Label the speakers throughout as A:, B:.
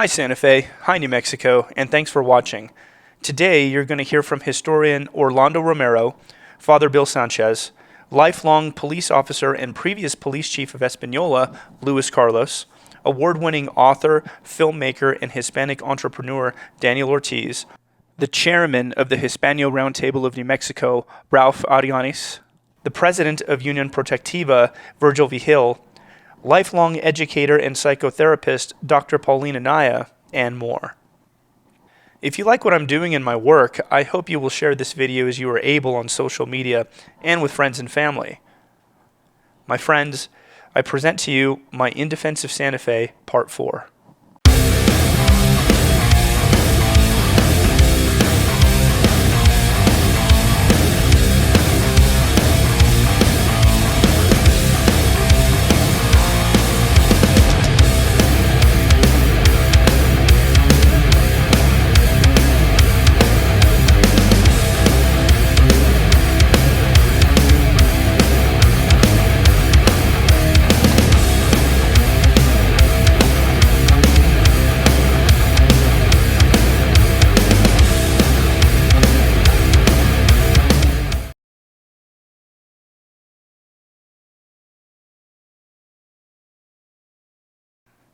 A: Hi Santa Fe, hi New Mexico, and thanks for watching. Today you're going to hear from historian Orlando Romero, Father Bill Sanchez, lifelong police officer and previous police chief of Española, Louis Carlos, award-winning author, filmmaker, and Hispanic entrepreneur Daniel Ortiz, the chairman of the Hispano Roundtable of New Mexico, Ralph Adianis, the president of Union Protectiva, Virgil Vigil, lifelong educator and psychotherapist Dr. Paulina Anaya, and more. If you like what I'm doing in my work, I hope you will share this video as you are able on social media and with friends and family. My friends, I present to you my In Defense of Santa Fe, Part 4.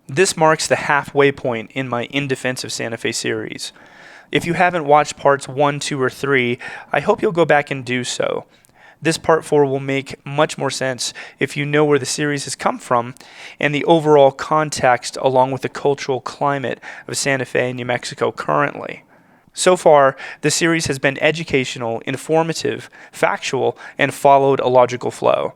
A: This marks the halfway point in my In Defense of Santa Fe series. If you haven't watched parts 1, 2, or 3, I hope you'll go back and do so. This part 4 will make much more sense if you know where the series has come from and the overall context along with the cultural climate of Santa Fe and New Mexico currently. So far, the series has been educational, informative, factual, and followed a logical flow.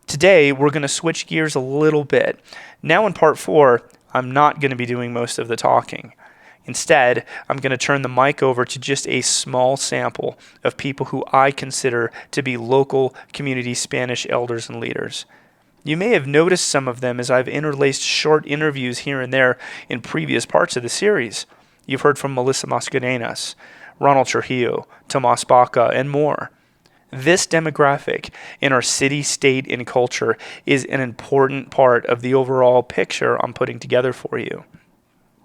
A: Today, we're going to switch gears a little bit. Now in part 4, I'm not going to be doing most of the talking. Instead, I'm going to turn the mic over to just a small sample of people who I consider to be local community Spanish elders and leaders. You may have noticed some of them as I've interlaced short interviews here and there in previous parts of the series. You've heard from Melissa Mascarenas, Ronald Trujillo, Tomas Baca, and more. This demographic in our city, state, and culture is an important part of the overall picture I'm putting together for you.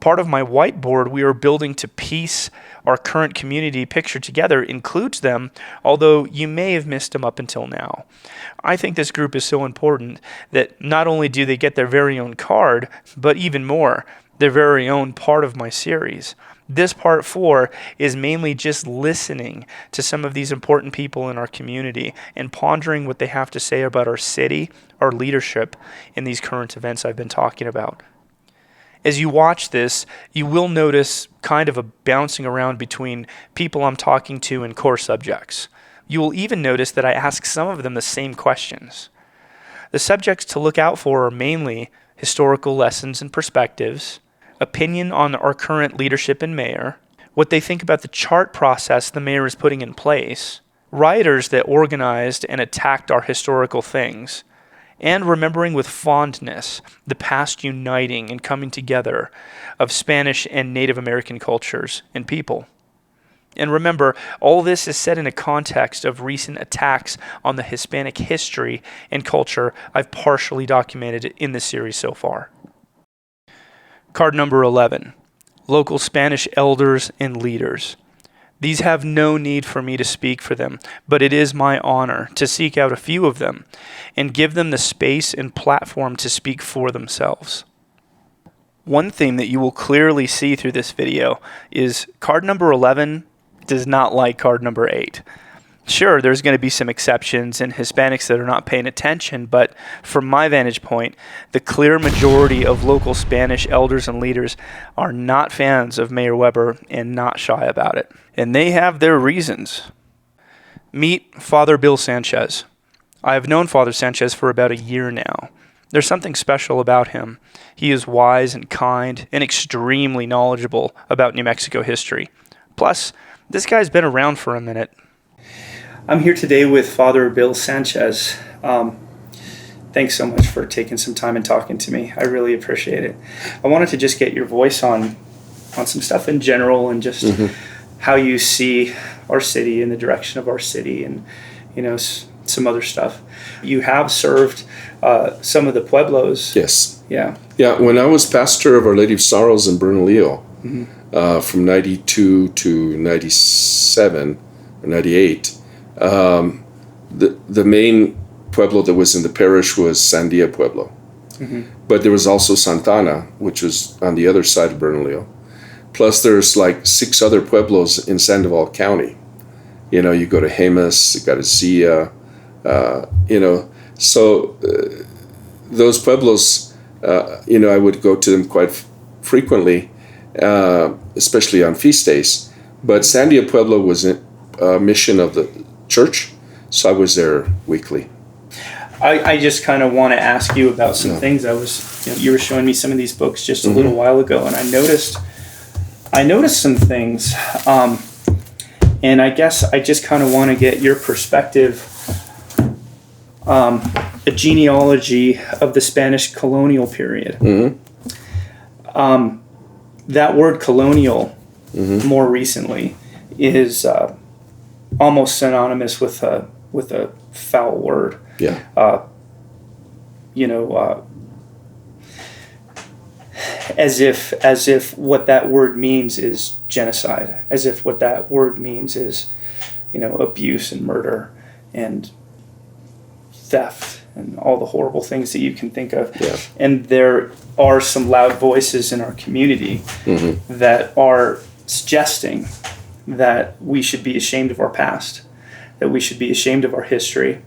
A: Part of my whiteboard we are building to piece our current community picture together includes them, although you may have missed them up until now. I think this group is so important that not only do they get their very own card, but even more, their very own part of my series. This part 4 is mainly just listening to some of these important people in our community and pondering what they have to say about our city, our leadership, and these current events I've been talking about. As you watch this, you will notice kind of a bouncing around between people I'm talking to and core subjects. You will even notice that I ask some of them the same questions. The subjects to look out for are mainly historical lessons and perspectives, opinion on our current leadership and mayor, what they think about the chart process the mayor is putting in place, rioters that organized and attacked our historical things, and remembering with fondness the past uniting and coming together of Spanish and Native American cultures and people. And remember, all this is set in a context of recent attacks on the Hispanic history and culture I've partially documented in this series so far. Card number 11, local Spanish elders and leaders. These have no need for me to speak for them, but it is my honor to seek out a few of them and give them the space and platform to speak for themselves. One theme that you will clearly see through this video is card number 11 does not like card number 8. Sure, there's going to be some exceptions and Hispanics that are not paying attention, but from my vantage point, the clear majority of local Spanish elders and leaders are not fans of Mayor Weber and not shy about it. And they have their reasons. Meet Father Bill Sanchez. I have known Father Sanchez for about a year now. There's something special about him. He is wise and kind and extremely knowledgeable about New Mexico history. Plus, this guy's been around for a minute. I'm here today with Father Bill Sanchez. Thanks so much for taking some time and talking to me. I really appreciate it. I wanted to just get your voice on some stuff in general and just how you see our city and the direction of our city and, some other stuff. You have served some of the pueblos.
B: Yes.
A: Yeah.
B: Yeah, when I was pastor of Our Lady of Sorrows in Bernalillo, from 92 to 97 or 98, the main pueblo that was in the parish was Sandia Pueblo. But there was also Santana, which was on the other side of Bernalillo. Plus there's like 6 other pueblos in Sandoval County. You know, you go to Jemez, you got to Zia, you know. So those pueblos, you know, I would go to them quite frequently, especially on feast days. But Sandia Pueblo was a mission of the church, so I was there weekly.
A: I just kind of want to ask you about some things. You were showing me some of these books just a little while ago, and I noticed some things. And I guess I just kind of want to get your perspective, a genealogy of the Spanish colonial period. That word colonial, more recently, is almost synonymous with a foul word.
B: Yeah.
A: As if what that word means is genocide, as if what that word means is, abuse and murder and theft and all the horrible things that you can think of.
B: Yeah.
A: And there are some loud voices in our community that are suggesting that we should be ashamed of our past, that we should be ashamed of our history,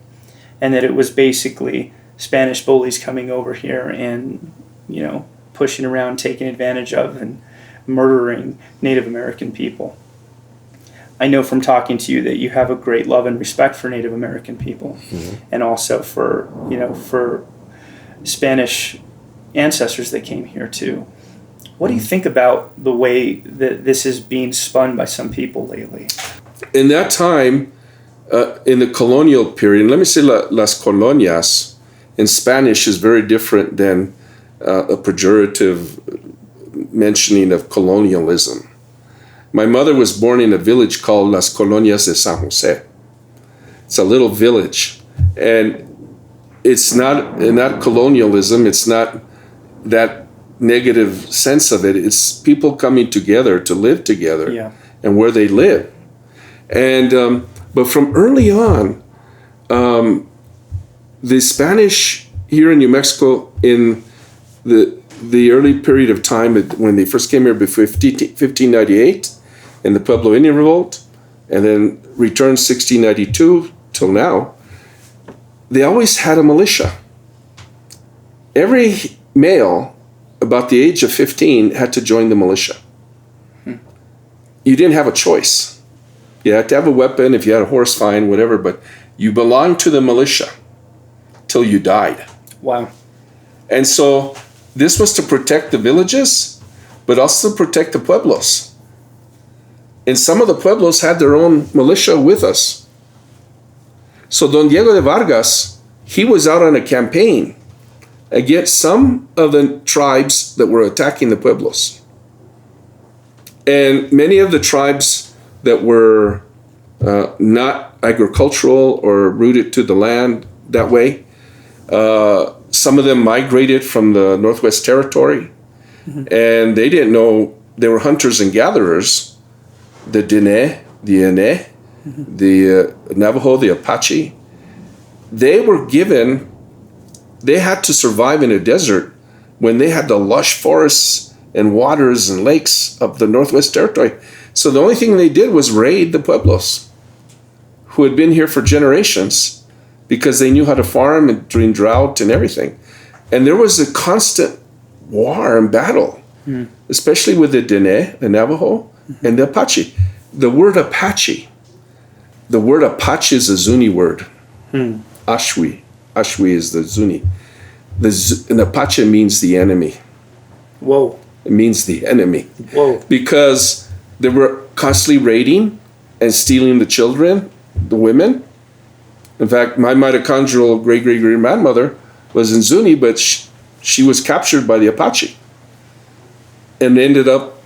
A: and that it was basically Spanish bullies coming over here and, pushing around, taking advantage of, and murdering Native American people. I know from talking to you that you have a great love and respect for Native American people, and also for Spanish ancestors that came here too. What do you think about the way that this is being spun by some people lately?
B: In that time, in the colonial period, let me say las colonias in Spanish is very different than a pejorative mentioning of colonialism. My mother was born in a village called Las Colonias de San Jose. It's a little village, and it's not colonialism. It's not that negative sense of it. It's people coming together to live together, and where they live. And but from early on, the Spanish here in New Mexico in the early period of time when they first came here before 1598 in the Pueblo Indian Revolt, and then returned 1692 till now, they always had a militia. Every male about the age of 15 had to join the militia. You didn't have a choice. You had to have a weapon, if you had a horse, fine, whatever, but you belonged to the militia till you died.
A: Wow.
B: And so this was to protect the villages, but also protect the pueblos. And some of the pueblos had their own militia with us. So Don Diego de Vargas, he was out on a campaign against some of the tribes that were attacking the pueblos. And many of the tribes that were not agricultural or rooted to the land that way, some of them migrated from the Northwest Territory, and they didn't know they were hunters and gatherers. The Diné, the Ine, the Navajo, the Apache, they had to survive in a desert when they had the lush forests and waters and lakes of the Northwest Territory. So the only thing they did was raid the pueblos who had been here for generations because they knew how to farm and during drought and everything. And there was a constant war and battle, especially with the Diné, the Navajo, and the Apache. The word Apache is a Zuni word. Ashwi is the Zuni. An Apache means the enemy.
A: Whoa.
B: It means the enemy.
A: Whoa.
B: Because they were constantly raiding and stealing the children, the women. In fact, my mitochondrial great-great-grandmother was in Zuni, but she was captured by the Apache and ended up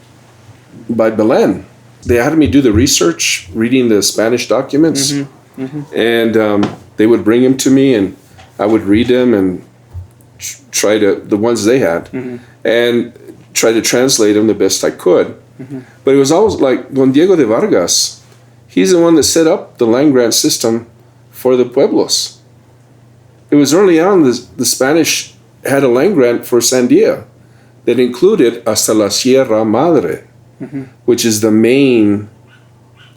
B: by Belen. They had me do the research, reading the Spanish documents, And they would bring them to me, and I would read them and try to, the ones they had, and try to translate them the best I could. But it was always like Don Diego de Vargas, he's the one that set up the land grant system for the pueblos. It was early on the Spanish had a land grant for Sandia that included hasta la Sierra Madre, which is the main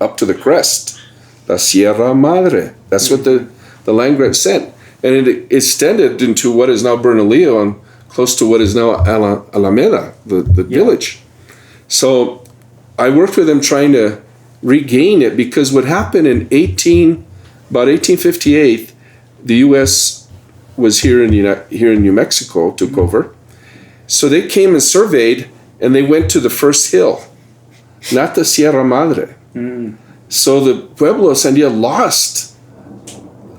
B: up to the crest. La Sierra Madre. That's what the land grant sent. And it extended into what is now Bernalillo and close to what is now Alameda, the village. So I worked with them trying to regain it, because what happened in about 1858, the U.S. was here in New Mexico, took over. So they came and surveyed, and they went to the first hill, not the Sierra Madre. So the Pueblo of Sandia lost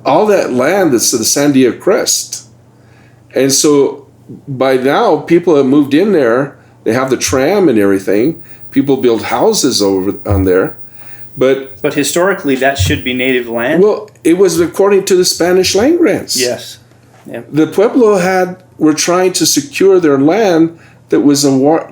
B: all that land that's to the Sandia crest. And so by now, people have moved in there. They have the tram and everything. People build houses over on there. But
A: historically, that should be native land?
B: Well, it was according to the Spanish land grants.
A: Yes. Yeah.
B: The Pueblo were trying to secure their land that was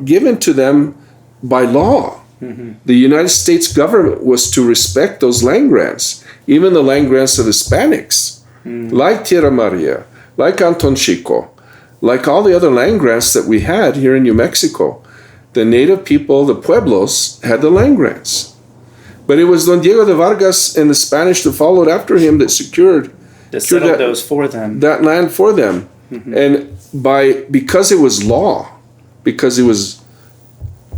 B: given to them by law. The United States government was to respect those land grants, even the land grants of Hispanics, like Tierra Maria, like Anton Chico, like all the other land grants that we had here in New Mexico. The native people, the Pueblos, had the land grants. But it was Don Diego de Vargas and the Spanish that followed after him that secured
A: those for them.
B: That land for them. And because it was law, because it was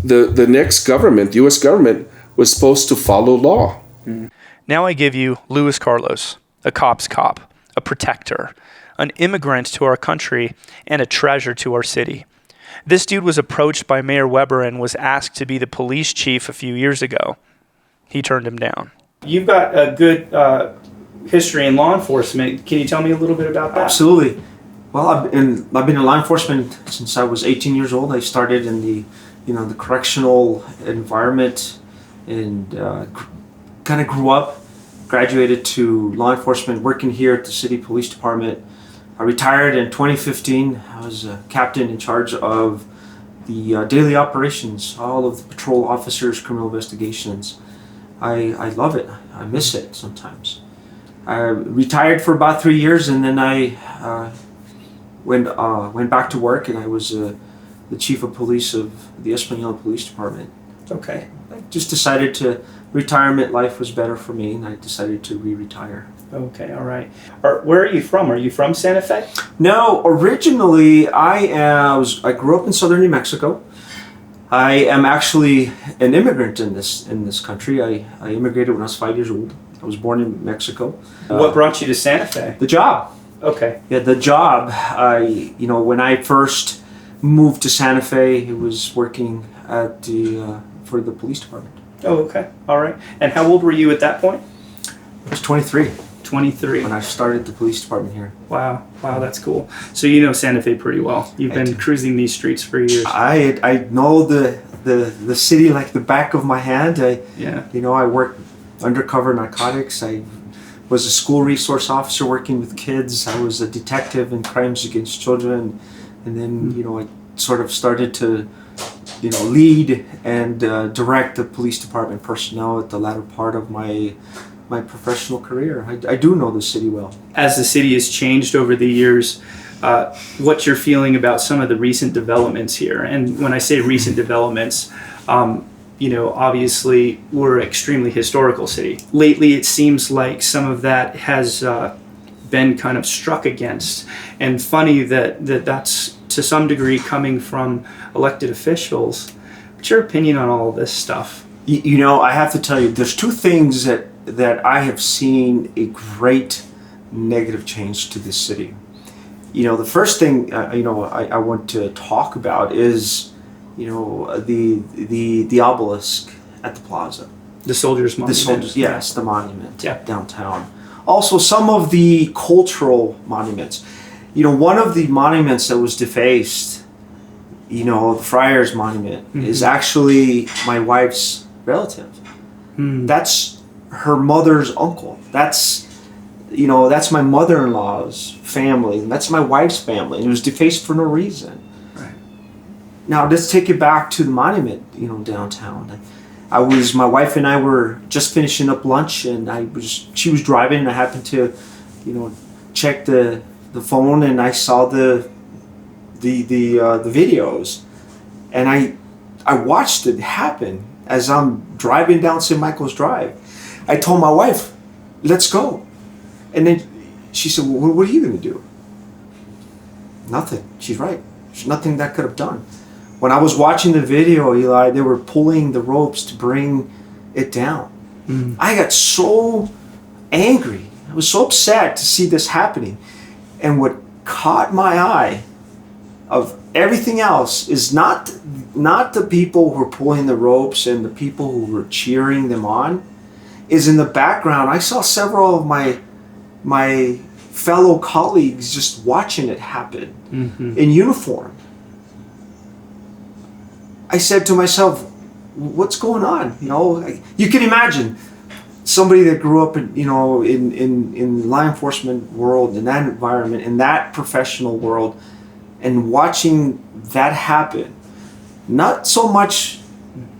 B: the next government, the U.S. government, was supposed to follow law.
A: Now I give you Louis Carlos, a cop's cop, a protector, an immigrant to our country, and a treasure to our city. This dude was approached by Mayor Weber and was asked to be the police chief a few years ago. He turned him down. You've got a good history in law enforcement. Can you tell me a little bit about that?
C: Absolutely. Well, I've been in law enforcement since I was 18 years old. I started in the correctional environment, and kind of grew up, graduated to law enforcement, working here at the city police department. I retired in 2015. I was a captain in charge of the daily operations, all of the patrol officers, criminal investigations. I love it. I miss it sometimes. I retired for about 3 years, and then I went back to work, and I was the chief of police of the Española Police Department.
A: Okay.
C: I just decided retirement life was better for me, and I decided to re-retire.
A: Okay, all right. Where are you from? Are you from Santa Fe?
C: No, originally I grew up in southern New Mexico. I am actually an immigrant in this country. I immigrated when I was 5 years old. I was born in Mexico.
A: What brought you to Santa Fe?
C: The job.
A: Okay.
C: Yeah, the job. When I first moved to Santa Fe, it was working at for the police department.
A: Oh, okay. All right. And how old were you at that point?
C: I was 23.
A: 23.
C: When I started the police department here.
A: Wow, that's cool. So you know Santa Fe pretty well. You've been cruising these streets for years.
C: I know the city like the back of my hand. I worked undercover narcotics. I was a school resource officer working with kids. I was a detective in crimes against children, and then I sort of started to lead and direct the police department personnel at the latter part of my professional career. I do know the city well.
A: As the city has changed over the years, what's your feeling about some of the recent developments here? And when I say recent developments, obviously we're an extremely historical city. Lately, it seems like some of that has been kind of struck against. And funny that's to some degree coming from elected officials. What's your opinion on all of this stuff?
C: I have to tell you, there's two things that I have seen a great negative change to this city. The first thing I want to talk about is the obelisk at the plaza.
A: The Soldiers' Monument.
C: Yes, the monument downtown. Also, some of the cultural monuments. One of the monuments that was defaced, the Friars Monument, is actually my wife's relative. That's her mother's uncle. That's my mother-in-law's family. And that's my wife's family. And it was defaced for no reason.
A: Right.
C: Now let's take it back to the monument, downtown. My wife and I were just finishing up lunch, and she was driving, and I happened to, check the phone, and I saw the videos, and I watched it happen as I'm driving down St. Michael's Drive. I told my wife, "Let's go," and then she said, "Well, what are you going to do?" Nothing. She's right. There's nothing that could have done. When I was watching the video, Eli, they were pulling the ropes to bring it down. Mm. I got so angry. I was so upset to see this happening. And what caught my eye of everything else is not the people who were pulling the ropes and the people who were cheering them on. Is in the background, I saw several of my fellow colleagues just watching it happen in uniform. I said to myself, what's going on? You can imagine somebody that grew up in law enforcement world, in that environment, in that professional world, and watching that happen. Not so much,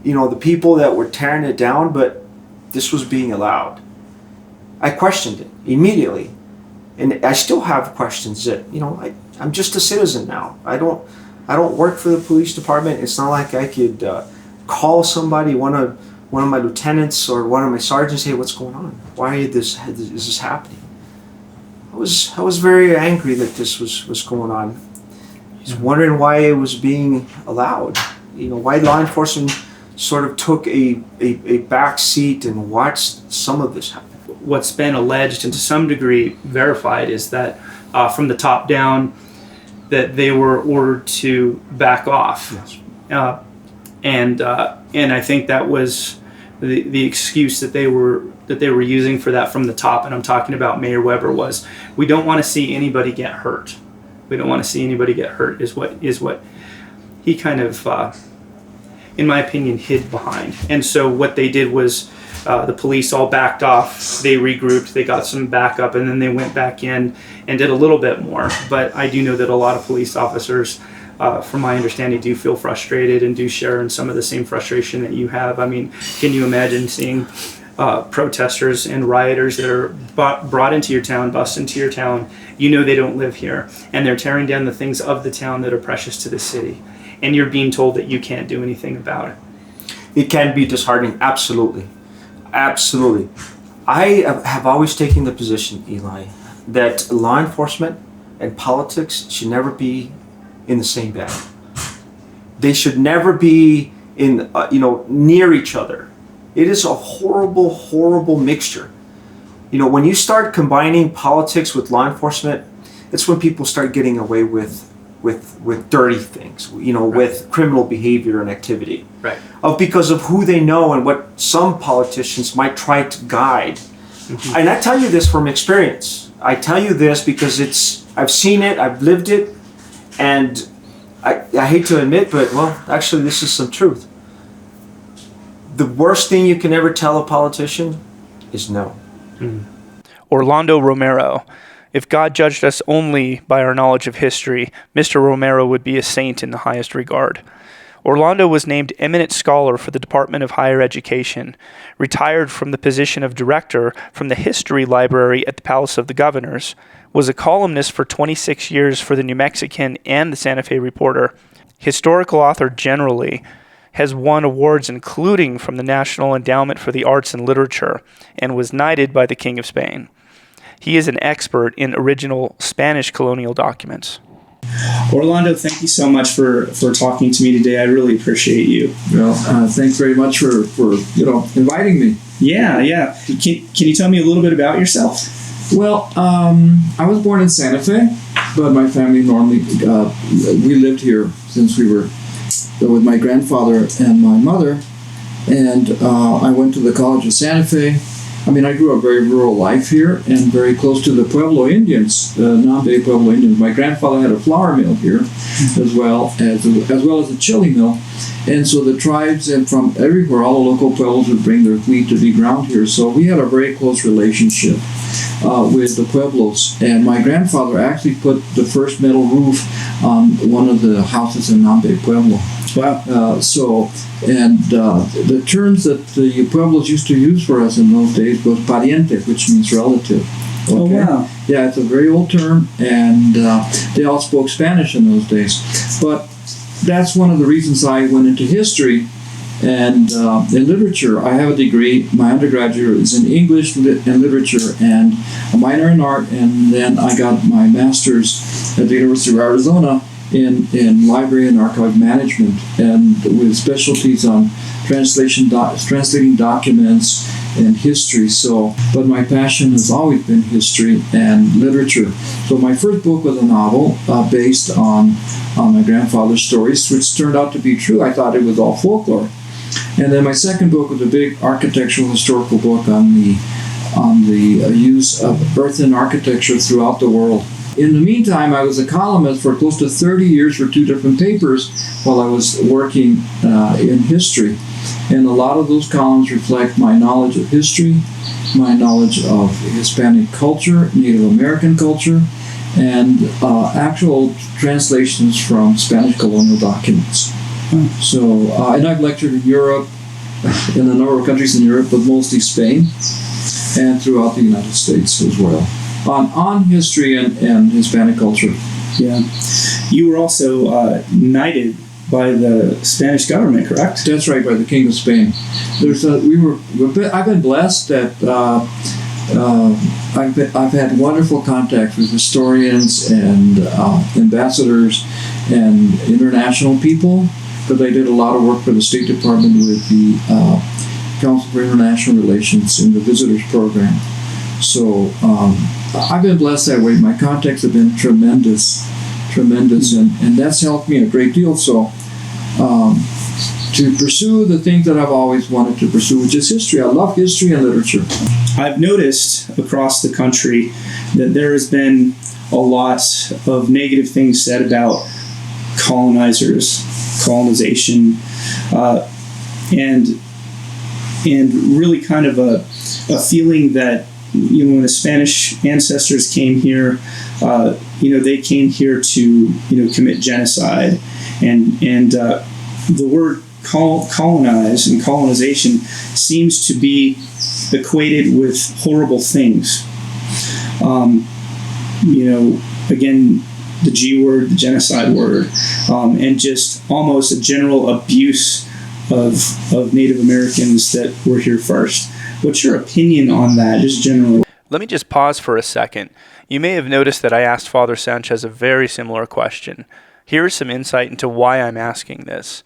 C: the people that were tearing it down, but this was being allowed. I questioned it immediately. And I still have questions that, I'm just a citizen now. I don't work for the police department. It's not like I could call somebody, one of my lieutenants or one of my sergeants, "Hey, what's going on? Why is this happening?" I was very angry that this was going on. I was wondering why it was being allowed. Why law enforcement sort of took a back seat and watched some of this happen.
A: What's been alleged and to some degree verified is that from the top down, that they were ordered to back off. Yes. And I think that was the excuse that they were using for that from the top. And I'm talking about Mayor Weber was, we don't want to see anybody get hurt. We don't want to see anybody get hurt is what he kind of, in my opinion, hid behind. And so what they did was the police all backed off, they regrouped, they got some backup, and then they went back in and did a little bit more. But I do know that a lot of police officers, from my understanding, do feel frustrated and do share in some of the same frustration that you have. I mean, can you imagine seeing protesters and rioters that are brought into your town, bust into your town, they don't live here, and they're tearing down the things of the town that are precious to the city, and you're being told that you can't do anything about it?
C: It can be disheartening, absolutely. Absolutely. I have always taken the position, Eli, that law enforcement and politics should never be in the same bag. They should never be in, near each other. It is a horrible, horrible mixture. When you start combining politics with law enforcement, it's when people start getting away with dirty things, right. With criminal behavior and activity.
A: Right.
C: Because of who they know and what some politicians might try to guide. Mm-hmm. And I tell you this from experience. I tell you this because I've seen it, I've lived it, and I hate to admit, but actually this is some truth. The worst thing you can ever tell a politician is no.
A: Mm. Orlando Romero. If God judged us only by our knowledge of history, Mr. Romero would be a saint in the highest regard. Orlando was named eminent scholar for the Department of Higher Education, retired from the position of director from the History Library at the Palace of the Governors, was a columnist for 26 years for the New Mexican and the Santa Fe Reporter, historical author generally, has won awards including from the National Endowment for the Arts and Literature, and was knighted by the King of Spain. He is an expert in original Spanish colonial documents.
D: Orlando, thank you so much for talking to me today. I really appreciate you.
E: Well, thanks very much for inviting me.
D: Yeah. Can you tell me a little bit about yourself?
E: Well, I was born in Santa Fe, but my family normally we lived here since we were with my grandfather and my mother, and I went to the College of Santa Fe. I grew up very rural life here and very close to the Pueblo Indians, Nambe Pueblo Indians. My grandfather had a flour mill here, as well as a chili mill. And so the tribes and from everywhere, all the local pueblos would bring their wheat to be ground here. So we had a very close relationship with the pueblos. And my grandfather actually put the first metal roof on one of the houses in Nambe Pueblo.
D: Wow.
E: The terms that the pueblos used to use for us in those days was pariente, which means relative. Okay?
D: Oh, wow.
E: Yeah, it's a very old term, and they all spoke Spanish in those days. But that's one of the reasons I went into history and in literature. I have a degree. My undergraduate is in English and literature and a minor in art, and then I got my master's at the University of Arizona in library and archive management, and with specialties on translating documents and history. So, but my passion has always been history and literature. So my first book was a novel based on my grandfather's stories, which turned out to be true. I thought it was all folklore. And then my second book was a big architectural historical book on the use of earthen architecture throughout the world. In the meantime, I was a columnist for close to 30 years for two different papers while I was working in history. And a lot of those columns reflect my knowledge of history, my knowledge of Hispanic culture, Native American culture, and actual translations from Spanish colonial documents. So, and I've lectured in Europe, in a number of countries in Europe, but mostly Spain, and throughout the United States as well. On history and Hispanic culture.
D: Yeah. You were also knighted by the Spanish government, correct?
E: That's right, by the King of Spain. I've been blessed that I've had wonderful contact with historians and ambassadors and international people, because I did a lot of work for the State Department with the Council for International Relations in the Visitors Program. So I've been blessed that way. My contacts have been tremendous, and that's helped me a great deal. So to pursue the things that I've always wanted to pursue, which is history. I love history and literature.
D: I've noticed across the country that there has been a lot of negative things said about colonizers, colonization, and really kind of a feeling that, when the Spanish ancestors came here, they came here to, commit genocide, and the word colonize and colonization seems to be equated with horrible things. Again, the G word, the genocide word, and just almost a general abuse of Native Americans that were here first. What's your opinion on that, just generally?
A: Let me just pause for a second. You may have noticed that I asked Father Sanchez a very similar question. Here is some insight into why I'm asking this.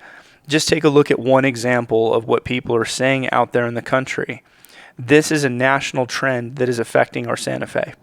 A: Just take a look at one example of what people are saying out there in the country. This is a national trend that is affecting our Santa Fe.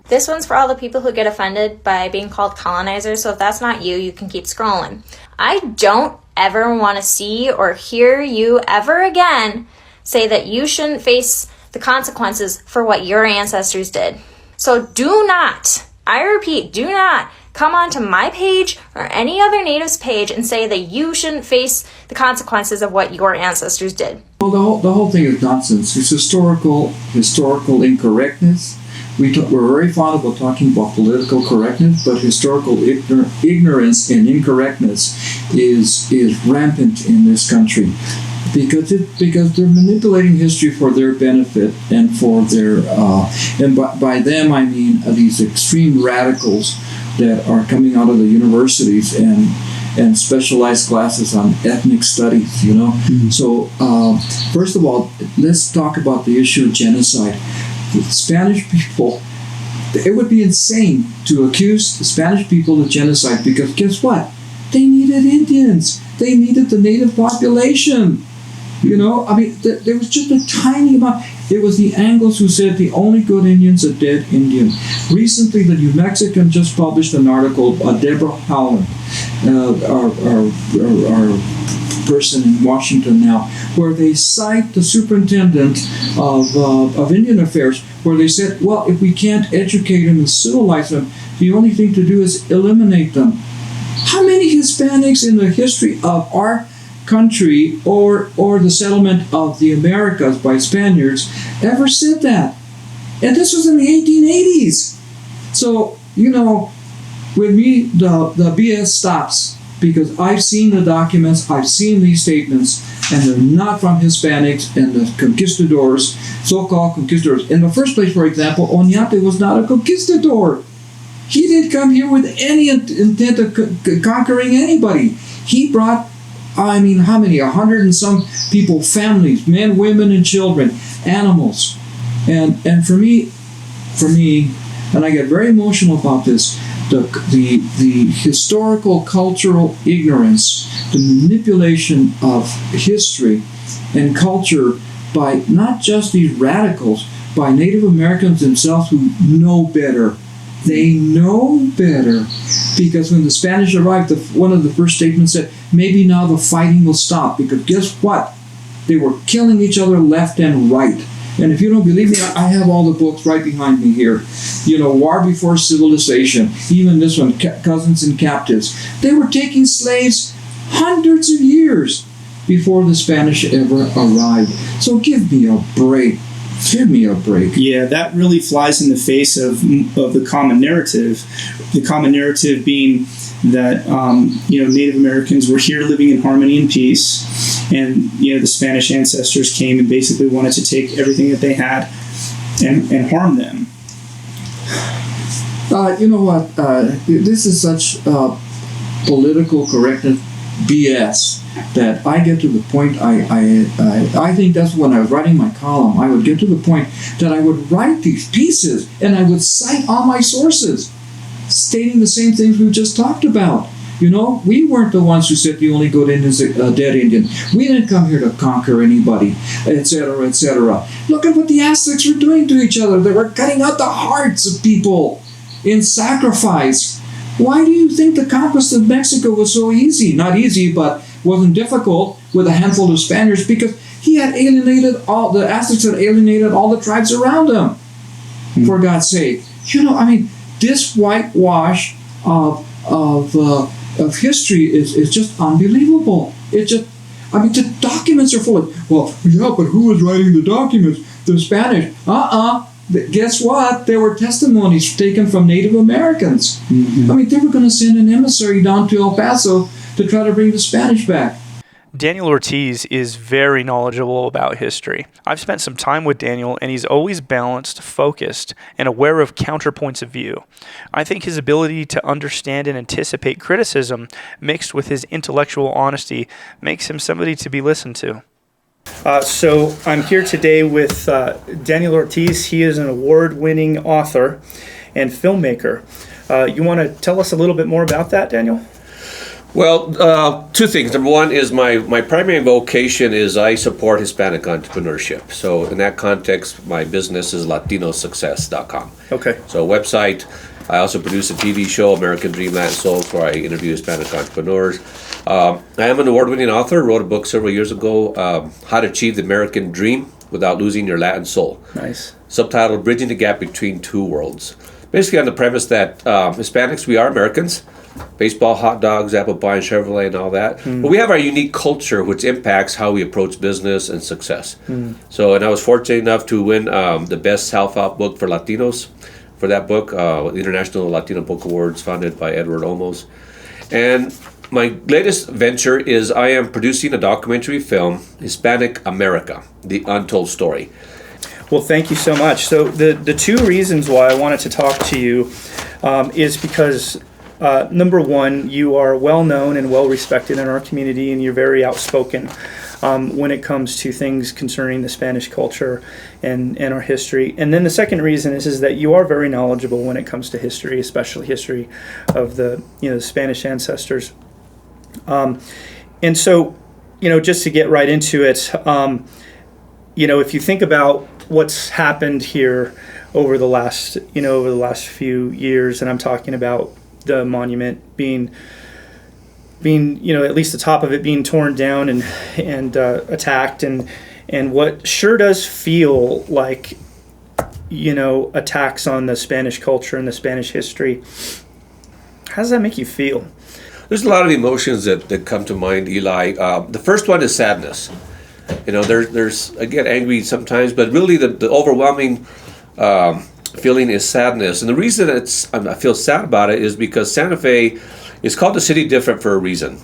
F: This one's for all the people who get offended by being called colonizers, so if that's not you, you can keep scrolling. I don't ever want to see or hear you ever again say that you shouldn't face the consequences for what your ancestors did. So do not, I repeat, do not come onto my page or any other native's page and say that you shouldn't face the consequences of what your ancestors did.
E: Well, the whole thing is nonsense. It's historical incorrectness. We're very fond of talking about political correctness, but historical ignorance and incorrectness is rampant in this country. Because they're manipulating history for their benefit and for their and by them I mean these extreme radicals that are coming out of the universities and specialized classes on ethnic studies. Mm-hmm. So first of all, let's talk about the issue of genocide. The Spanish people, it would be insane to accuse the Spanish people of genocide, because guess what? They needed Indians. They needed the native population. There was just a tiny amount. It was the Anglos who said the only good Indian's a dead Indian. Recently, the New Mexican just published an article, Deborah Howland, our person in Washington now, where they cite the superintendent of Indian Affairs, where they said, well, if we can't educate them and civilize them, the only thing to do is eliminate them. How many Hispanics in the history of our country or the settlement of the Americas by Spaniards ever said that? And this was in the 1880s. So, with me, the BS stops, because I've seen the documents, I've seen these statements, and they're not from Hispanics and the conquistadors, so-called conquistadors. In the first place, for example, Oñate was not a conquistador. He didn't come here with any intent of conquering anybody. He brought, how many? 100 and some people, families, men, women, and children, animals. And for me, and I get very emotional about this, the historical cultural ignorance, the manipulation of history and culture by not just these radicals, by Native Americans themselves who know better. They know better. Because when the Spanish arrived, one of the first statements said, maybe now the fighting will stop. Because guess what? They were killing each other left and right. And if you don't believe me, I have all the books right behind me here. War Before Civilization, even this one, Cousins and Captives. They were taking slaves hundreds of years before the Spanish ever arrived. So give me a break. Give me a break.
D: Yeah, that really flies in the face of the common narrative. The common narrative being that Native Americans were here living in harmony and peace, and the Spanish ancestors came and basically wanted to take everything that they had and harm them.
E: You know what? This is such political correctness BS that I get to the point. I think that's when I was writing my column. I would get to the point that I would write these pieces and I would cite all my sources, stating the same things we just talked about. We weren't the ones who said the only good Indian is a dead Indian. We didn't come here to conquer anybody, etc., etc. Look at what the Aztecs were doing to each other. They were cutting out the hearts of people in sacrifice. Why do you think the conquest of Mexico was so easy? Not easy, but wasn't difficult with a handful of Spaniards, because the Aztecs had alienated all the tribes around them. For God's sake. This whitewash of history is just unbelievable. The documents are full of, but who was writing the documents? The Spanish. Guess what? There were testimonies taken from Native Americans. Mm-hmm. They were going to send an emissary down to El Paso to try to bring the Spanish back.
A: Daniel Ortiz is very knowledgeable about history. I've spent some time with Daniel, and he's always balanced, focused, and aware of counterpoints of view. I think his ability to understand and anticipate criticism, mixed with his intellectual honesty, makes him somebody to be listened to. So I'm here today with Daniel Ortiz. He is an award-winning author and filmmaker. You want to tell us a little bit more about that, Daniel?
G: Well, two things. Number one is my primary vocation is I support Hispanic entrepreneurship. So in that context, my business is latinosuccess.com.
A: Okay.
G: So website. I also produce a TV show, American Dream, Latin Soul, where I interview Hispanic entrepreneurs. I am an award-winning author. Wrote a book several years ago, How to Achieve the American Dream Without Losing Your Latin Soul.
A: Nice.
G: Subtitled, Bridging the Gap Between Two Worlds. Basically on the premise that Hispanics, we are Americans. Baseball, hot dogs, apple pie, and Chevrolet, and all that. But we have our unique culture, which impacts how we approach business and success. So, and I was fortunate enough to win the Best Self-Help Book for Latinos for that book, the International Latino Book Awards, founded by Edward Olmos. And my latest venture is I am producing a documentary film, Hispanic America, The Untold Story.
A: Well, thank you so much. So the two reasons why I wanted to talk to you is because number one, you are well known and well respected in our community, and you're very outspoken when it comes to things concerning the Spanish culture and our history. And then the second reason is that you are very knowledgeable when it comes to history, especially history of the Spanish ancestors. And so, just to get right into it, if you think about what's happened here over the last few years, and I'm talking about the monument being
H: being, at least the top of it being torn down and attacked, and what sure does feel like, attacks on the Spanish culture and the Spanish history. How does that make you feel?
G: There's a lot of emotions that come to mind, Eli. The first one is sadness. There's again angry sometimes, but really the overwhelming feeling is sadness. And the reason I feel sad about it is because Santa Fe is called the city different for a reason.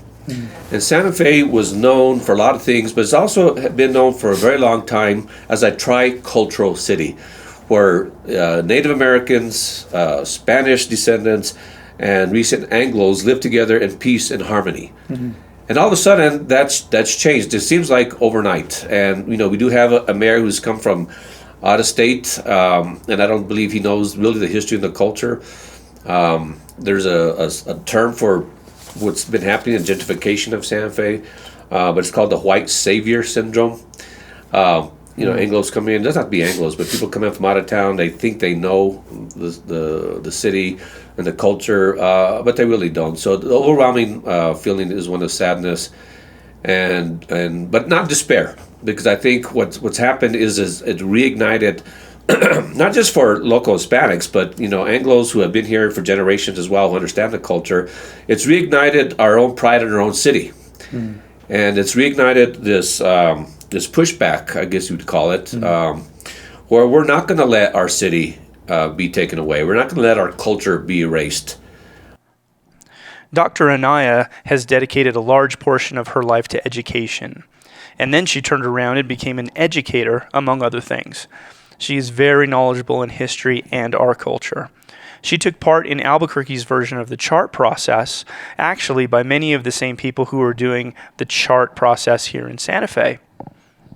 G: And Santa Fe was known for a lot of things, but it's also been known for a very long time as a tricultural city, where Native Americans, Spanish descendants, and recent Anglos live together in peace and harmony. And all of a sudden, that's changed. It seems like overnight. And we do have a mayor who's come from out of state, and I don't believe he knows really the history and the culture. There's a term for what's been happening in gentrification of Santa Fe, but it's called the white savior syndrome. Anglos come in. It doesn't have to be Anglos, but people come in from out of town. They think they know the city and the culture, but they really don't. So the overwhelming feeling is one of sadness, but not despair, because I think what's happened is it reignited not just for local Hispanics, but Anglos who have been here for generations as well, who understand the culture. It's reignited our own pride in our own city, and it's reignited this pushback, I guess you'd call it, where we're not going to let our city be taken away. We're not going to let our culture be erased.
A: Dr. Anaya has dedicated a large portion of her life to education, and then she turned around and became an educator, among other things. She is very knowledgeable in history and our culture. She took part in Albuquerque's version of the chart process, actually by many of the same people who are doing the chart process here in Santa Fe.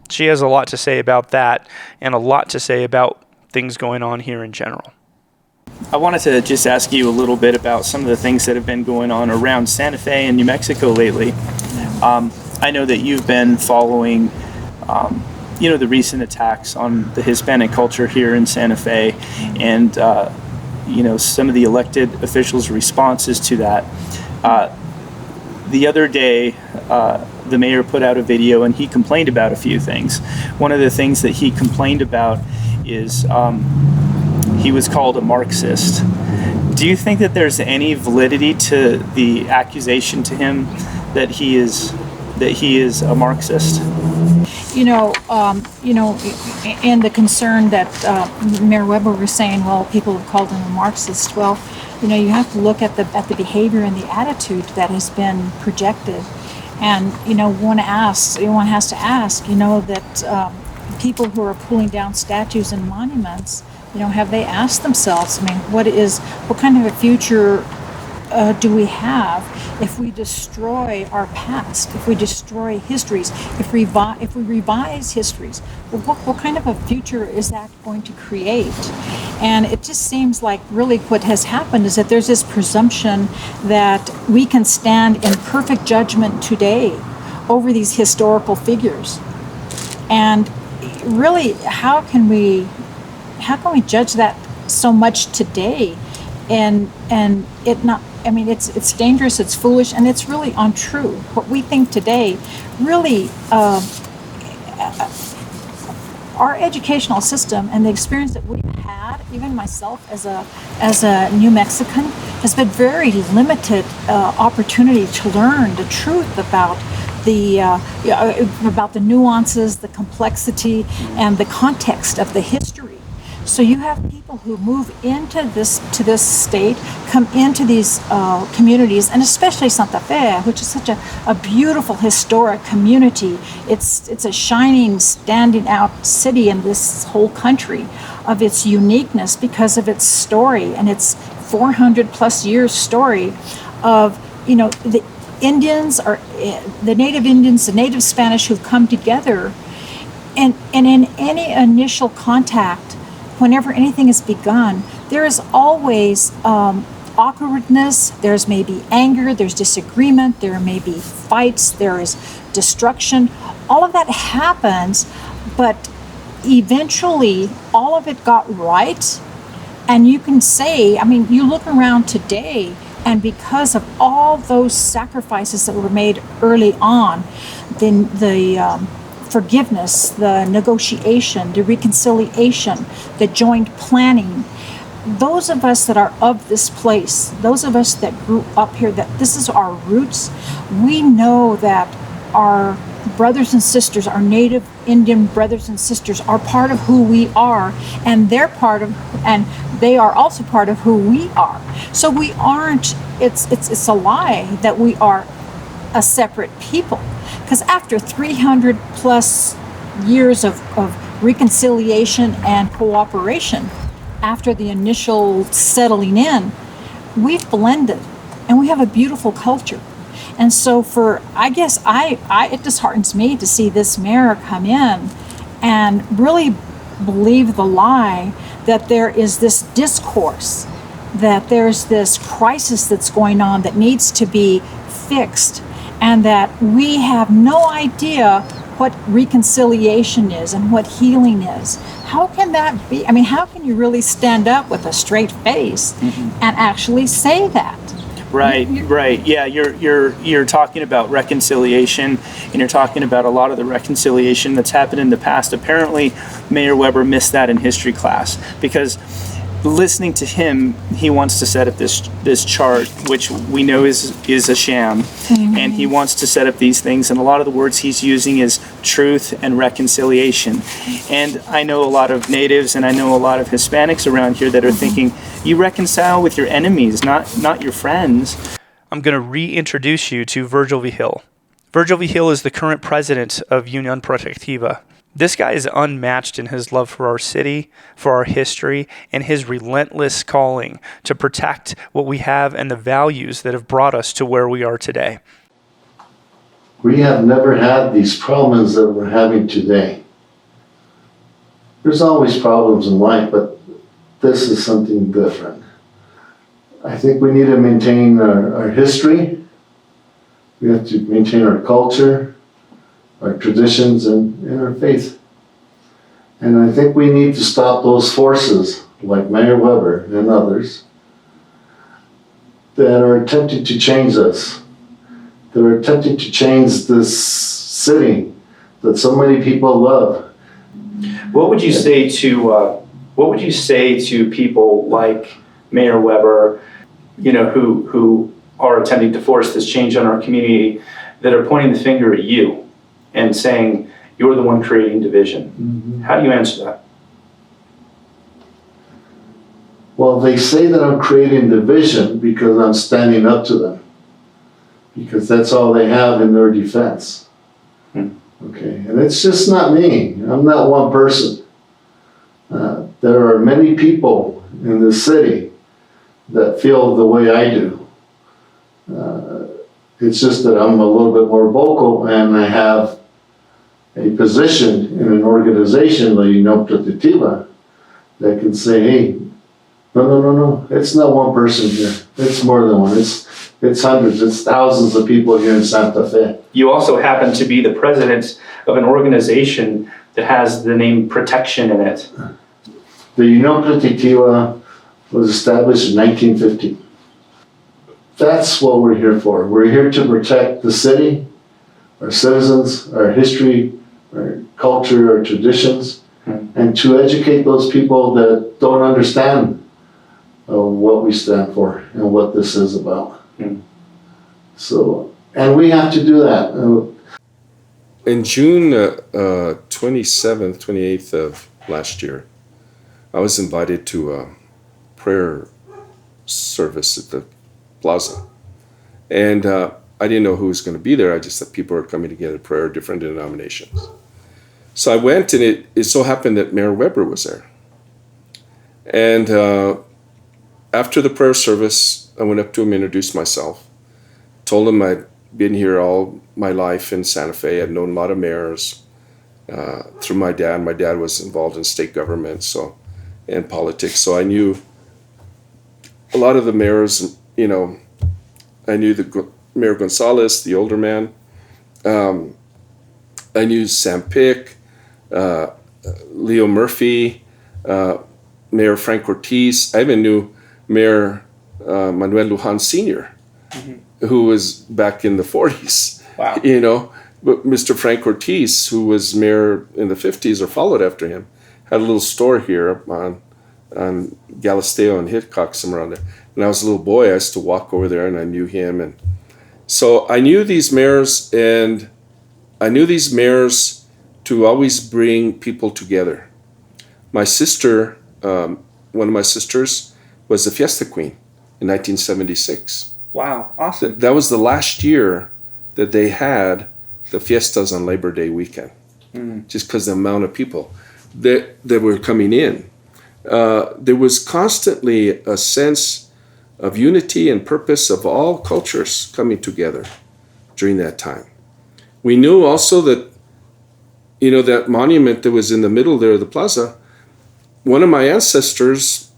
A: She has a lot to say about that, and a lot to say about things going on here in general.
H: I wanted to just ask you a little bit about some of the things that have been going on around Santa Fe and New Mexico lately. I know that you've been following, the recent attacks on the Hispanic culture here in Santa Fe, and some of the elected officials' responses to that. The other day, the mayor put out a video and he complained about a few things. One of the things that he complained about is he was called a Marxist. Do you think that there's any validity to the accusation to him that he is a Marxist?
I: And the concern that Mayor Weber was saying, well, people have called him a Marxist. Well, you have to look at the behavior and the attitude that has been projected. And, one has to ask, that people who are pulling down statues and monuments, have they asked themselves, what kind of a future do we have if we destroy our past, if we destroy histories, if we revise histories? Well, what kind of a future is that going to create? And it just seems like really what has happened is that there's this presumption that we can stand in perfect judgment today over these historical figures. And really, how can we judge that so much today? And it not, it's dangerous, it's foolish, and it's really untrue. What we think today, really, our educational system and the experience that we've had, even myself as a New Mexican, has been very limited opportunity to learn the truth about the nuances, the complexity, and the context of the history. So you have people who move into this state, come into these communities, and especially Santa Fe, which is such a beautiful historic community. It's a shining, standing out city in this whole country of its uniqueness because of its story and its 400 plus years story of the Indians or the native Indians, the native Spanish who've come together, and in any initial contact. Whenever anything is begun, there is always awkwardness, there's maybe anger, there's disagreement, there may be fights, there is destruction. All of that happens, but eventually all of it got right. And you can say, you look around today, And because of all those sacrifices that were made early on, the forgiveness, the negotiation, the reconciliation, the joint planning, those of us that are of this place, those of us that grew up here, that this is our roots, we know that our brothers and sisters, our native Indian brothers and sisters, are part of who we are, and they are also part of who we are. So we aren't, it's a lie that we are a separate people. Because after 300 plus years of reconciliation and cooperation, after the initial settling in, we've blended and we have a beautiful culture. And so it disheartens me to see this mayor come in and really believe the lie that there is this discourse, that there's this crisis that's going on that needs to be fixed, and that we have no idea what reconciliation is and what healing is. How can that be? I mean, how can you really stand up with a straight face and actually say that?
H: Right. Yeah, you're talking about reconciliation, and you're talking about a lot of the reconciliation that's happened in the past. Apparently, Mayor Weber missed that in history class, because listening to him, he wants to set up this chart, which we know is a sham, and he wants to set up these things, and a lot of the words he's using is truth and reconciliation. And I know a lot of natives, and I know a lot of Hispanics around here that are thinking, you reconcile with your enemies, not your friends.
A: I'm going to reintroduce you to Virgil Vigil. Virgil Vigil is the current president of Unión Protectiva. This guy is unmatched in his love for our city, for our history, and his relentless calling to protect what we have and the values that have brought us to where we are today.
J: We have never had these problems that we're having today. There's always problems in life, but this is something different. I think we need to maintain our history. We have to maintain our culture, our traditions, and our faith. And I think we need to stop those forces, like Mayor Weber and others, that are attempting to change us. That are attempting to change this city that so many people love.
A: What would you say to people like Mayor Weber, who are attempting to force this change on our community, that are pointing the finger at you and saying you're the one creating division? How do you answer that?
J: Well, they say that I'm creating division because I'm standing up to them, because that's all they have in their defense. Okay, and it's just not me. I'm not one person. There are many people in this city that feel the way I do. It's just that I'm a little bit more vocal, and I have a position in an organization like Unión Protectiva that can say, hey, no, it's not one person here. It's more than one. It's hundreds, it's thousands of people here in Santa Fe.
A: You also happen to be the president of an organization that has the name Protection in it.
J: The Unión Protectiva was established in 1950. That's what we're here for. We're here to protect the city, our citizens, our history, our culture, our traditions, and to educate those people that don't understand what we stand for and what this is about. So, and we have to do that.
B: In June 27th, 28th of last year, I was invited to a prayer service at the plaza. And I didn't know who was going to be there. I just said people are coming together to prayer, different denominations. So I went, and it so happened that Mayor Weber was there. And after the prayer service, I went up to him, introduced myself, told him I'd been here all my life in Santa Fe. I'd known a lot of mayors through my dad. My dad was involved in state government and politics, so I knew a lot of the mayors. I knew Mayor Gonzalez, the older man. I knew Sam Pick, Leo Murphy, Mayor Frank Ortiz. I even knew Mayor Manuel Lujan Sr., who was back in the 40s.
H: Wow.
B: You know, but Mr. Frank Ortiz, who was mayor in the 50s or followed after him, had a little store here on Galisteo and Hitchcock, somewhere around there. When I was a little boy, I used to walk over there, and I knew him. And so I knew these mayors, and I knew these mayors to always bring people together. My sister, one of my sisters, was the Fiesta Queen in 1976.
H: Wow, awesome.
B: That was the last year that they had the fiestas on Labor Day weekend, just because the amount of people that were coming in. There was constantly a sense of unity and purpose of all cultures coming together during that time. We knew also that, you know, that monument that was in the middle there of the plaza, one of my ancestors,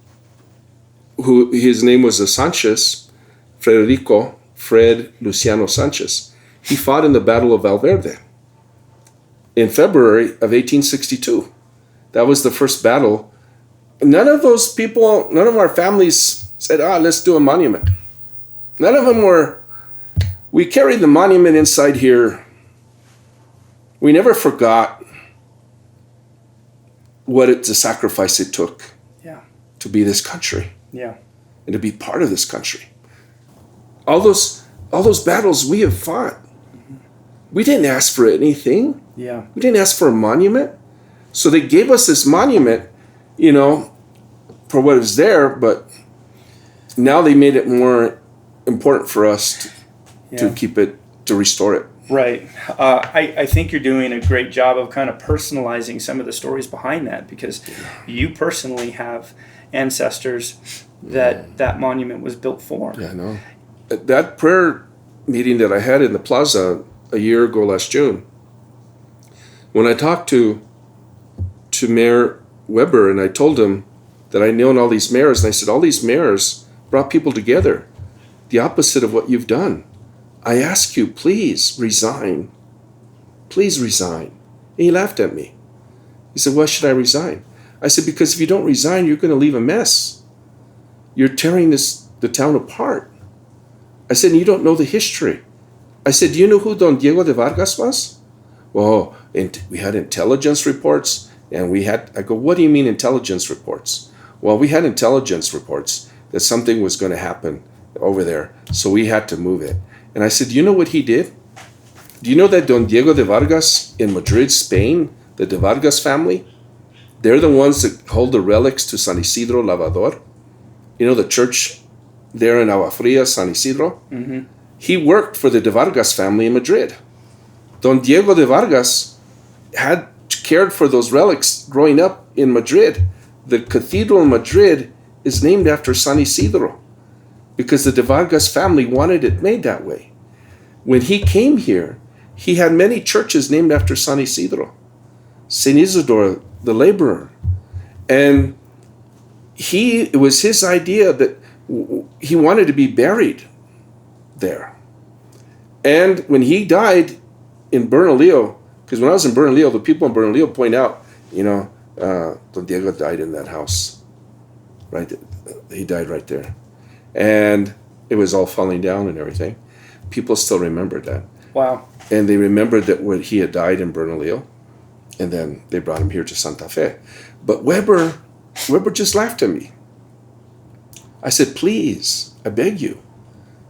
B: who his name was Sanchez, Fred Luciano Sanchez, he fought in the Battle of Valverde in February of 1862. That was the first battle. None of those people, none of our families said, let's do a monument. None of them were, we carried the monument inside here. We never forgot the sacrifice it took to be this country and to be part of this country. All those battles we have fought, we didn't ask for anything.
H: Yeah.
B: We didn't ask for a monument. So they gave us this monument, you know, for what was there, but now they made it more important for us to keep it, to restore it.
H: Right. I think you're doing a great job of kind of personalizing some of the stories behind that, because you personally have ancestors that monument was built for.
B: Yeah, I know. That prayer meeting that I had in the plaza a year ago last June, when I talked to Mayor Weber and I told him that I known all these mayors, and I said, all these mayors brought people together, the opposite of what you've done. I ask you, please resign. Please resign. And he laughed at me. He said, why should I resign? I said, because if you don't resign, you're going to leave a mess. You're tearing the town apart. I said, you don't know the history. I said, do you know who Don Diego de Vargas was? Well, we had intelligence reports, and I go, what do you mean intelligence reports? Well, we had intelligence reports that something was going to happen over there, so we had to move it. And I said, do you know what he did? Do you know that Don Diego de Vargas in Madrid, Spain, the de Vargas family, they're the ones that hold the relics to San Isidro Lavador? You know, the church there in Agua Fria, San Isidro? Mm-hmm. He worked for the de Vargas family in Madrid. Don Diego de Vargas had cared for those relics growing up in Madrid. The cathedral in Madrid is named after San Isidro because the de Vargas family wanted it made that way. When he came here, he had many churches named after San Isidro, Saint Isidore, the laborer. And it was his idea that he wanted to be buried there. And when he died in Bernalillo, because when I was in Bernalillo, the people in Bernalillo point out, you know, Don Diego died in that house. Right? He died right there. And it was all falling down and everything. People still remembered that.
H: Wow.
B: And they remembered that when he had died in Bernalillo, and then they brought him here to Santa Fe. But Weber just laughed at me. I said, please, I beg you,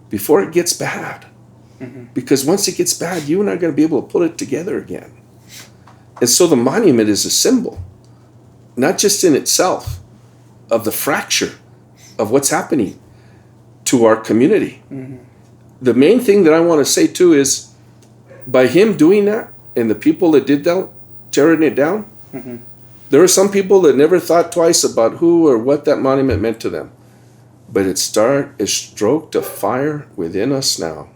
B: before it gets bad, because once it gets bad, you and I are going to be able to put it together again. And so the monument is a symbol, not just in itself, of the fracture of what's happening to our community. Mm-hmm. The main thing that I want to say too is, by him doing that, and the people that did that, tearing it down, there are some people that never thought twice about who or what that monument meant to them. But it stroked a fire within us now,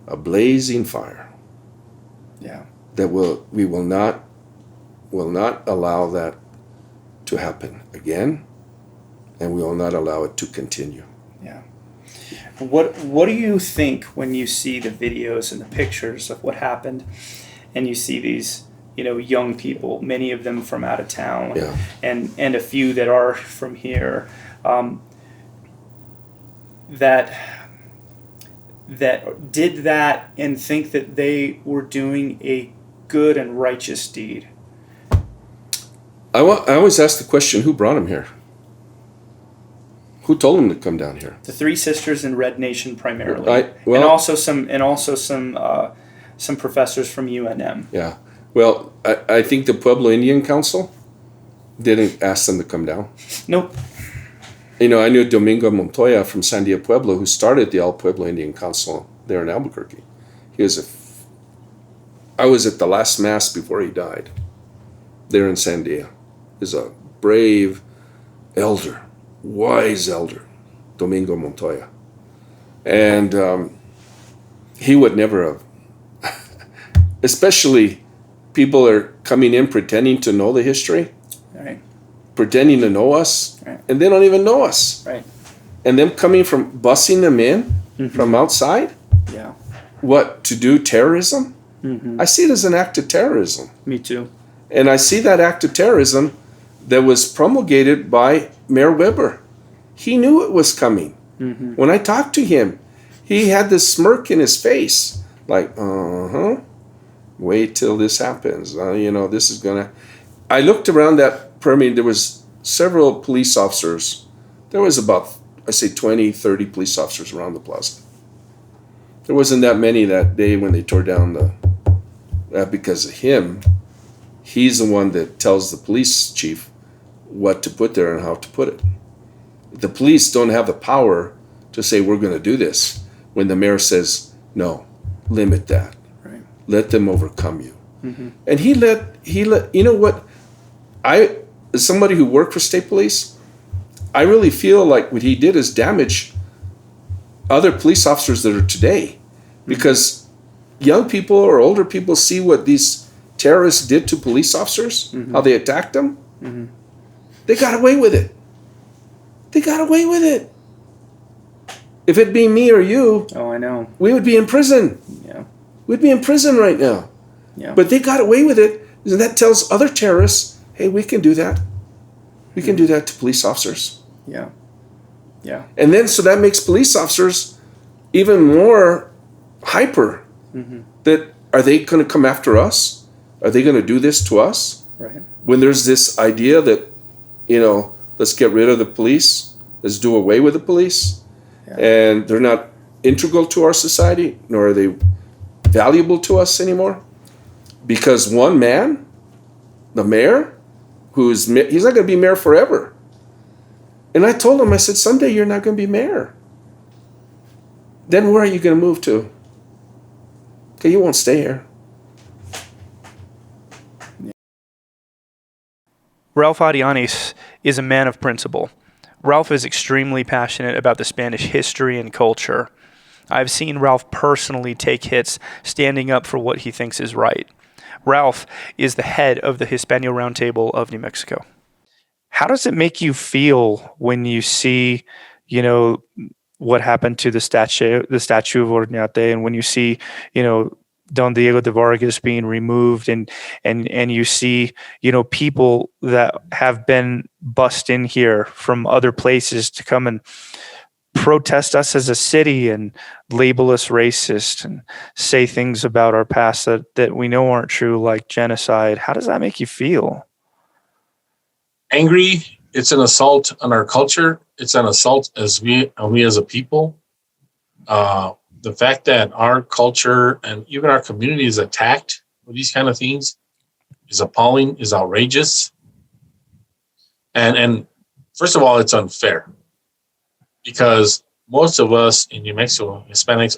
B: a blazing fire.
H: Yeah.
B: That we will not allow that to happen again, and we will not allow it to continue.
H: Yeah. What do you think when you see the videos and the pictures of what happened, and you see these, you know, young people, many of them from out of town, and a few that are from here? that did that and think that they were doing a good and righteous deed?
B: I always ask the question, who brought him here? Who told him to come down here?
H: The Three Sisters in Red Nation primarily,
B: well,
H: and also some professors from UNM.
B: Yeah. Well, I think the Pueblo Indian Council didn't ask them to come down.
H: Nope.
B: You know, I knew Domingo Montoya from Sandia Pueblo, who started the El Pueblo Indian Council there in Albuquerque. I was at the last mass before he died there in Sandia. He's a brave elder, wise elder, Domingo Montoya. And he would never have, especially people are coming in pretending to know the history,
H: Right.
B: pretending to know us,
H: Right.
B: and they don't even know us.
H: Right.
B: And them coming from, bussing them in from outside,
H: Yeah.
B: what, to do terrorism? I see it as an act of terrorism.
H: Me too.
B: And I see that act of terrorism that was promulgated by Mayor Weber. He knew it was coming. When I talked to him, he had this smirk in his face, like, wait till this happens. This is gonna. I looked around that prayer meeting. There was several police officers. There was about, I say, 20, 30 police officers around the plaza. There wasn't that many that day when they tore down because of him. He's the one that tells the police chief what to put there and how to put it. The police don't have the power to say, we're going to do this, when the mayor says, no, limit that.
H: Right.
B: Let them overcome you. And he let, you know what, as somebody who worked for state police, I really feel like what he did is damage other police officers that are today, because young people or older people see what these terrorists did to police officers, how they attacked them. They got away with it. They got away with it. If it'd be me or you,
H: Oh, I know.
B: we would be in prison.
H: Yeah.
B: We'd be in prison right now.
H: Yeah.
B: But they got away with it, and that tells other terrorists, hey, we can do that. We can do that to police officers.
H: Yeah. Yeah.
B: And then, so that makes police officers even more hyper. That, are they going to come after us? Are they going to do this to us?
H: Right.
B: When there's this idea that, let's get rid of the police, let's do away with the police, and they're not integral to our society, nor are they valuable to us anymore, because one man, the mayor, he's not going to be mayor forever. And I told him, I said, someday you're not going to be mayor. Then where are you going to move to? Okay, you won't stay here.
A: Ralph Adianis is a man of principle. Ralph is extremely passionate about the Spanish history and culture. I've seen Ralph personally take hits standing up for what he thinks is right. Ralph is the head of the Hispano Roundtable of New Mexico. How does it make you feel when you see, what happened to the statue of Oñate, and when you see, Don Diego de Vargas being removed, and you see, people that have been bussed in here from other places to come and protest us as a city and label us racist and say things about our past that we know aren't true, like genocide. How does that make you feel?
K: Angry. It's an assault on our culture. It's an assault as we as a people. The fact that our culture and even our community is attacked with these kind of things is appalling, is outrageous. And first of all, it's unfair, because most of us in New Mexico, Hispanics,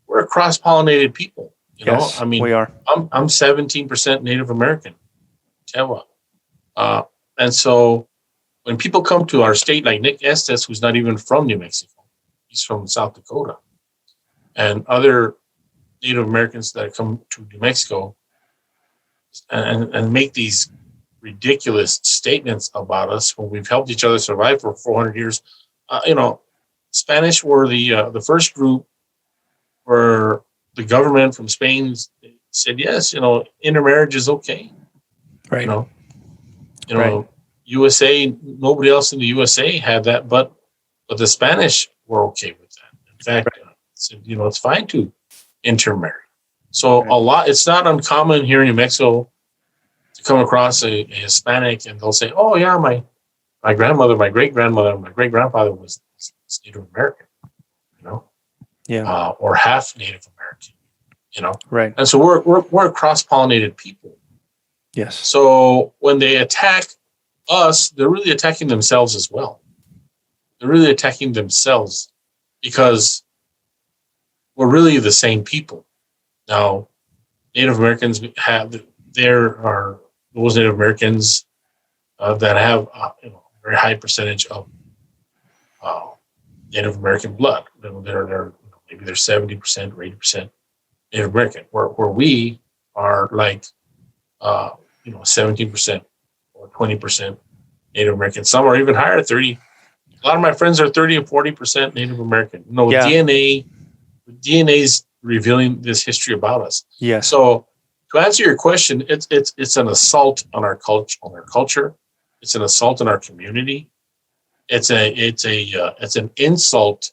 K: we're a cross-pollinated people.
A: Yes,
K: I mean,
A: we are.
K: I'm 17% Native American, Tewa. And so when people come to our state, like Nick Estes, who's not even from New Mexico, he's from South Dakota, and other Native Americans that come to New Mexico and make these ridiculous statements about us when we've helped each other survive for 400 years. Spanish were the first group where the government from Spain said, yes, intermarriage is okay.
A: Right.
K: Right. USA, nobody else in the USA had that, but the Spanish we're okay with that. In fact, it's fine to intermarry. So it's not uncommon here in New Mexico to come across a Hispanic, and they'll say, "Oh yeah, my grandmother, my great grandmother, my great grandfather was Native American, or half Native American,
A: Right.
K: And so we're a cross-pollinated people.
A: Yes.
K: So when they attack us, they're really attacking themselves as well. They're really attacking themselves because we're really the same people. Now, Native Americans there are those Native Americans that have a very high percentage of Native American blood. They're maybe they're 70% or 80% Native American, where we are like 17% or 20% Native American. Some are even higher, 30. A lot of my friends are 30 and 40% Native American. DNA's revealing this history about us.
A: Yes.
K: So to answer your question, it's an assault on our culture. It's an assault on our community. It's an insult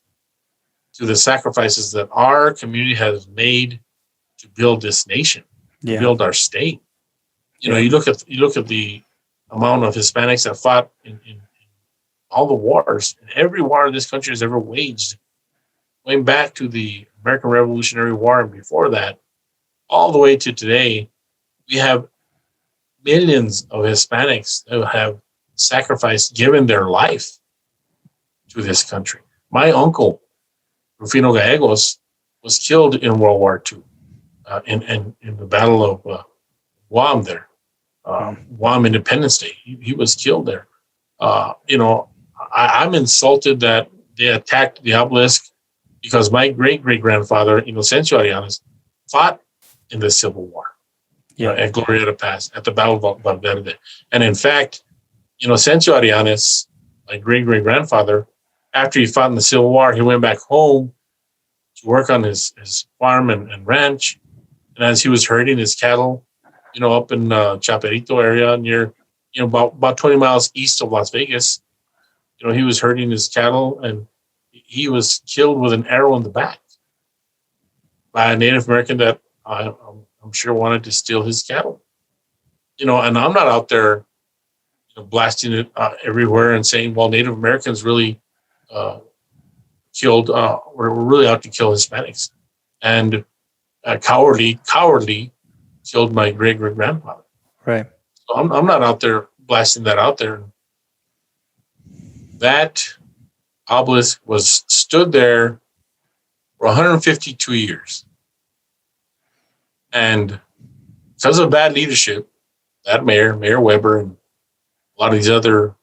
K: to the sacrifices that our community has made to build this nation, to build our state. You look at the amount of Hispanics that fought in all the wars, and every war this country has ever waged, going back to the American Revolutionary War and before that, all the way to today. We have millions of Hispanics who have sacrificed, given their life to this country. My uncle, Rufino Gallegos, was killed in World War II in the Battle of Guam there. Guam Independence Day. He was killed there. I'm insulted that they attacked the obelisk because my great-great-grandfather, Inocencio Arellanes, fought in the Civil War at Glorieta Pass, at the Battle of Valverde. And in fact, Inocencio Arellanes, my great-great-grandfather, after he fought in the Civil War, he went back home to work on his farm and ranch. And as he was herding his cattle, up in Chaperito area near, about 20 miles east of Las Vegas, he was herding his cattle and he was killed with an arrow in the back by a Native American that I'm sure wanted to steal his cattle. And I'm not out there blasting it everywhere and saying, well, Native Americans really killed, we're really out to kill Hispanics. And cowardly killed my great-great-grandfather.
A: Right.
K: So I'm not out there blasting that out there. That obelisk was stood there for 152 years. And because of bad leadership, that Mayor Weber, and a lot of these other,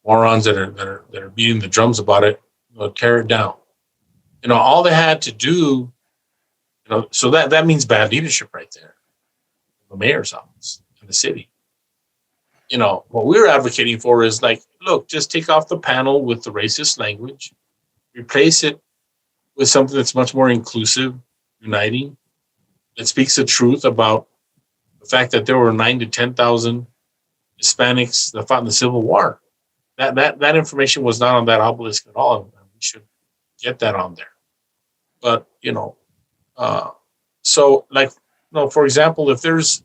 K: morons that are beating the drums about it, tear it down. All they had to do, so that means bad leadership right there. The mayor's office in the city. What we're advocating for is look, just take off the panel with the racist language, replace it with something that's much more inclusive, uniting, that speaks the truth about the fact that there were 9,000 to 10,000 Hispanics that fought in the Civil War. That information was not on that obelisk at all. We should get that on there. But for example, if there's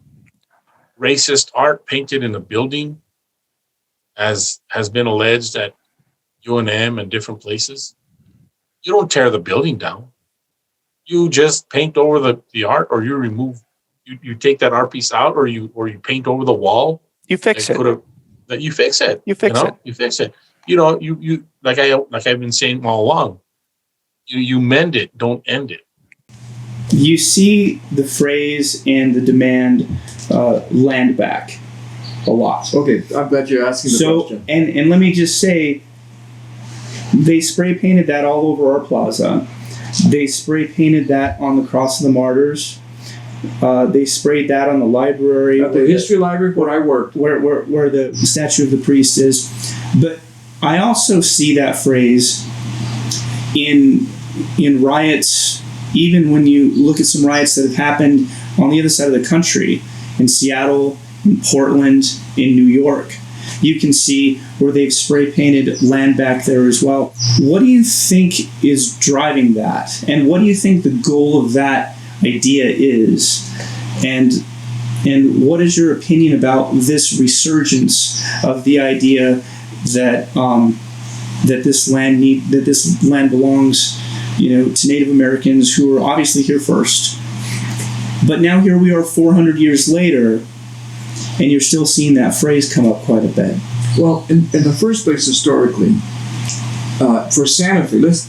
K: racist art painted in a building, as has been alleged at UNM and different places, you don't tear the building down. You just paint over the art, or you remove, you take that art piece out, or you paint over the wall.
A: You fix it.
K: You fix it.
A: You fix it.
K: You fix it. You like I've been saying all along. You mend it, don't end it.
D: You see the phrase and the demand land back a lot.
E: Okay, I'm glad you're asking the question.
D: And let me just say, they spray painted that all over our plaza. They spray painted that on the Cross of the Martyrs. They sprayed that on the library.
E: At the history library where I worked.
D: Where the statue of the priest is. But I also see that phrase in riots, even when you look at some riots that have happened on the other side of the country, in Seattle, in Portland, in New York. you can see where they've spray painted land back there as well. What do you think is driving that? And what do you think the goal of that idea is? And what is your opinion about this resurgence of the idea that that this land belongs, to Native Americans who were obviously here first? But now here we are 400 years later, and you're still seeing that phrase come up quite a bit.
E: Well, in the first place, historically, for Santa Fe, let's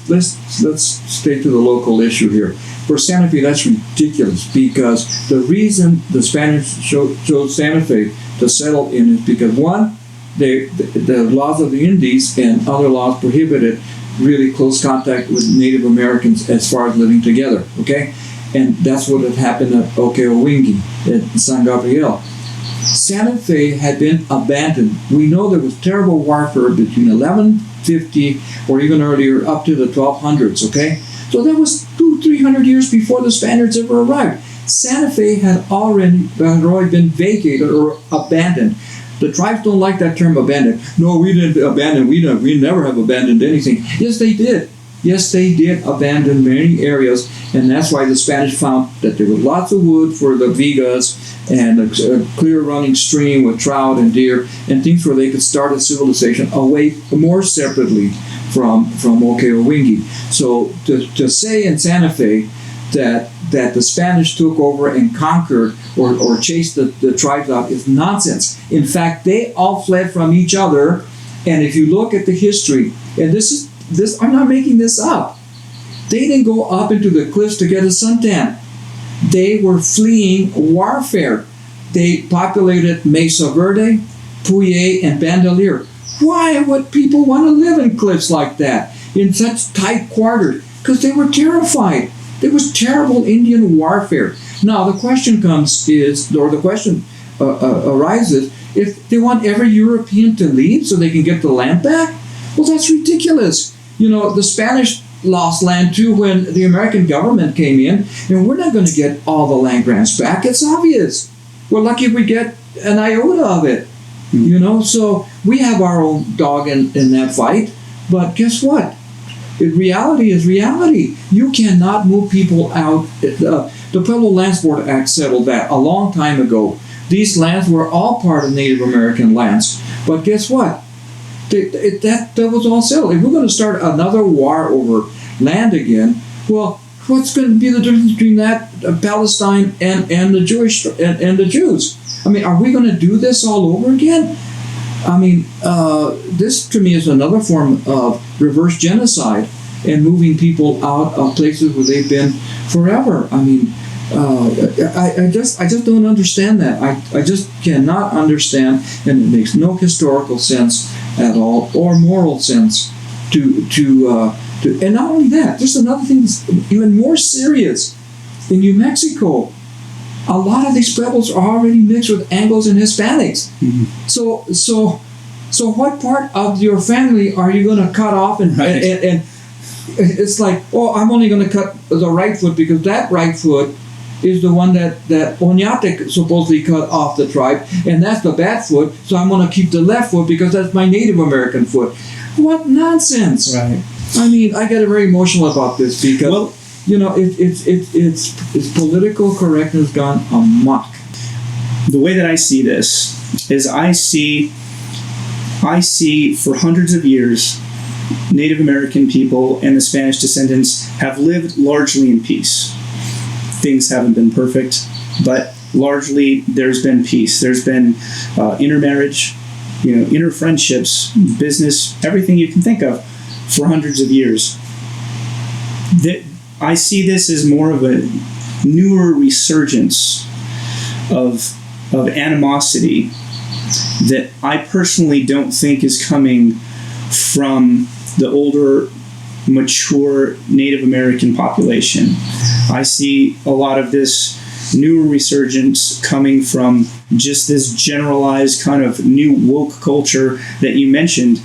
E: stay to the local issue here. For Santa Fe, that's ridiculous, because the reason the Spanish chose Santa Fe to settle in is because, one, the laws of the Indies and other laws prohibited really close contact with Native Americans as far as living together, okay? And that's what had happened at Okeowingi, at San Gabriel. Santa Fe had been abandoned. We know there was terrible warfare between 1150 or even earlier up to the 1200s, okay? So that was 200-300 years before the Spaniards ever arrived. Santa Fe had already been vacated or abandoned. The tribes don't like that term, abandoned. No, we didn't abandon. We never have abandoned anything. Yes, they did. Yes, they did abandon many areas, and that's why the Spanish found that there was lots of wood for the vigas and a clear running stream with trout and deer and things where they could start a civilization away more separately from Okeowingi. So to say in Santa Fe that the Spanish took over and conquered or chased the tribes out is nonsense. In fact, they all fled from each other, and if you look at the history, and this I'm not making this up. They didn't go up into the cliffs to get a suntan. They were fleeing warfare. They populated Mesa Verde, Puye, and Bandelier. Why would people want to live in cliffs like that, in such tight quarters? Because they were terrified. There was terrible Indian warfare. Now the question arises, if they want every European to leave so they can get the land back, well, that's ridiculous. The Spanish lost land too when the American government came in, and we're not going to get all the land grants back. It's obvious. We're lucky if we get an iota of it. So we have our own dog in that fight. But guess what? Reality is reality. You cannot move people out. The Pueblo Lands Board Act settled that a long time ago. These lands were all part of Native American lands. But guess what? That was all settled. If we're going to start another war over land again, well, what's going to be the difference between that Palestine and the Jewish and the Jews? I mean, are we going to do this all over again? I mean, this to me is another form of reverse genocide and moving people out of places where they've been forever. I mean, I just don't understand that. I just cannot understand, and it makes no historical sense at all or moral sense to and not only that, there's another thing that's even more serious. In New Mexico, a lot of these Pueblos are already mixed with Anglos and Hispanics. Mm-hmm. So what part of your family are you going to cut off? And it's like, I'm only going to cut the right foot because that right foot is the one that Oñate supposedly cut off the tribe, and that's the bad foot, so I'm going to keep the left foot because that's my Native American foot. What nonsense! Right. I mean, I get very emotional about this because, it's political correctness gone amok.
D: The way that I see this is I see for hundreds of years, Native American people and the Spanish descendants have lived largely in peace. Things haven't been perfect, but largely there's been peace. There's been intermarriage, inner friendships, business, everything you can think of for hundreds of years. I see this as more of a newer resurgence of animosity that I personally don't think is coming from the older, mature Native American population. I see a lot of this new resurgence coming from just this generalized kind of new woke culture that you mentioned,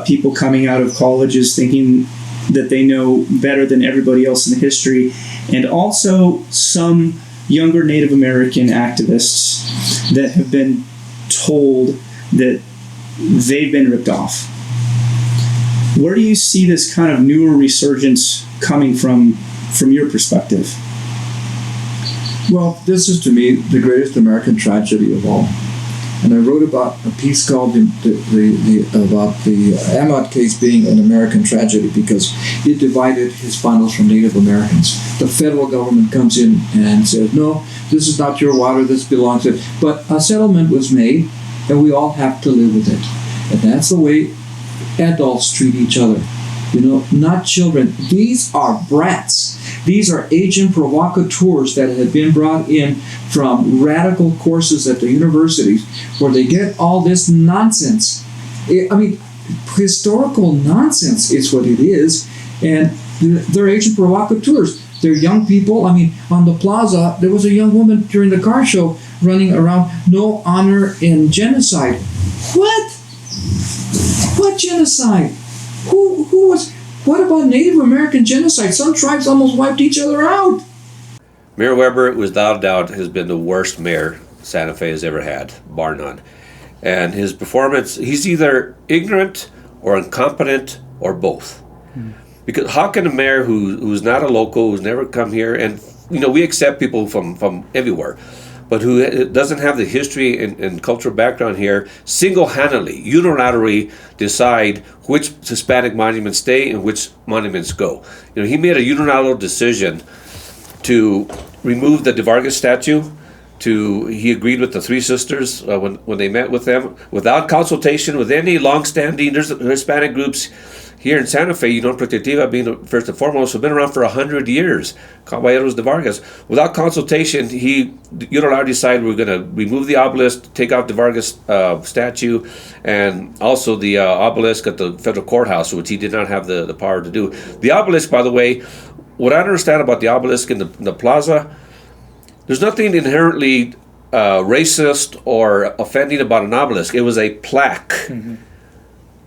D: people coming out of colleges thinking that they know better than everybody else in the history, and also some younger Native American activists that have been told that they've been ripped off. Where do you see this kind of newer resurgence coming from your perspective?
E: Well, this is to me the greatest American tragedy of all. And I wrote about a piece called about the Amat case being an American tragedy because it divided Hispanos from Native Americans. The federal government comes in and says, no, this is not your water, this belongs to it. But a settlement was made, and we all have to live with it. And that's the way adults treat each other. You know, not children. These are brats. These are agent provocateurs that have been brought in from radical courses at the universities where they get all this nonsense. Historical nonsense is what it is. And they're agent provocateurs. They're young people. On the plaza, there was a young woman during the car show running around, no honor in genocide. What? What genocide? Who was? What about Native American genocide? Some tribes almost wiped each other out.
G: Mayor Weber, without a doubt, has been the worst mayor Santa Fe has ever had, bar none. And his performance, he's either ignorant or incompetent or both. Because how can a mayor who's not a local, who's never come here, and we accept people from everywhere, but who doesn't have the history and cultural background here, single-handedly, unilaterally decide which Hispanic monuments stay and which monuments go. He made a unilateral decision to remove the De Vargas statue. He agreed with the Three Sisters when they met with them, without consultation with any long-standing Hispanic groups here in Santa Fe, Protectiva being the first and foremost, have been around for 100 years. Caballeros de Vargas. Without consultation, he unilaterally decided we're going to remove the obelisk, take out the Vargas statue, and also the obelisk at the federal courthouse, which he did not have the power to do. The obelisk, by the way, what I understand about the obelisk in the plaza, there's nothing inherently racist or offending about an obelisk. It was a plaque. Mm-hmm.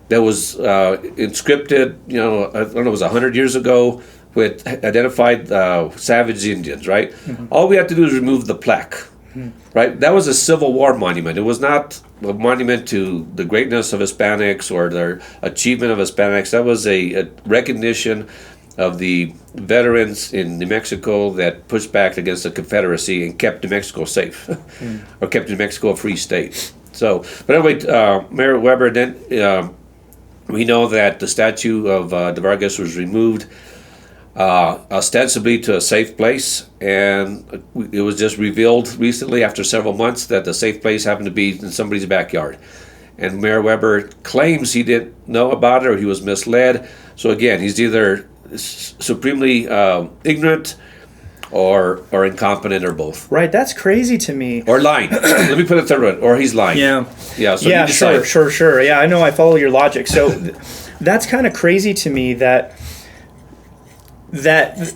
G: That was inscripted, I don't know, it was 100 years ago, with identified savage Indians, right? Mm-hmm. All we had to do is remove the plaque, right? That was a Civil War monument. It was not a monument to the greatness of Hispanics or their achievement of Hispanics. That was a recognition of the veterans in New Mexico that pushed back against the Confederacy and kept New Mexico safe, or kept New Mexico a free state. So, but anyway, Mayor Weber then... we know that the statue of De Vargas was removed ostensibly to a safe place, and it was just revealed recently after several months that the safe place happened to be in somebody's backyard. And Mayor Weber claims he didn't know about it or he was misled. So again, he's either supremely ignorant or incompetent or both.
H: Right, that's crazy to me.
G: Or lying. Let me put it third way. Or he's lying.
H: Yeah.
G: So
H: yeah, sure. Yeah, I know, I follow your logic. So that's kind of crazy to me that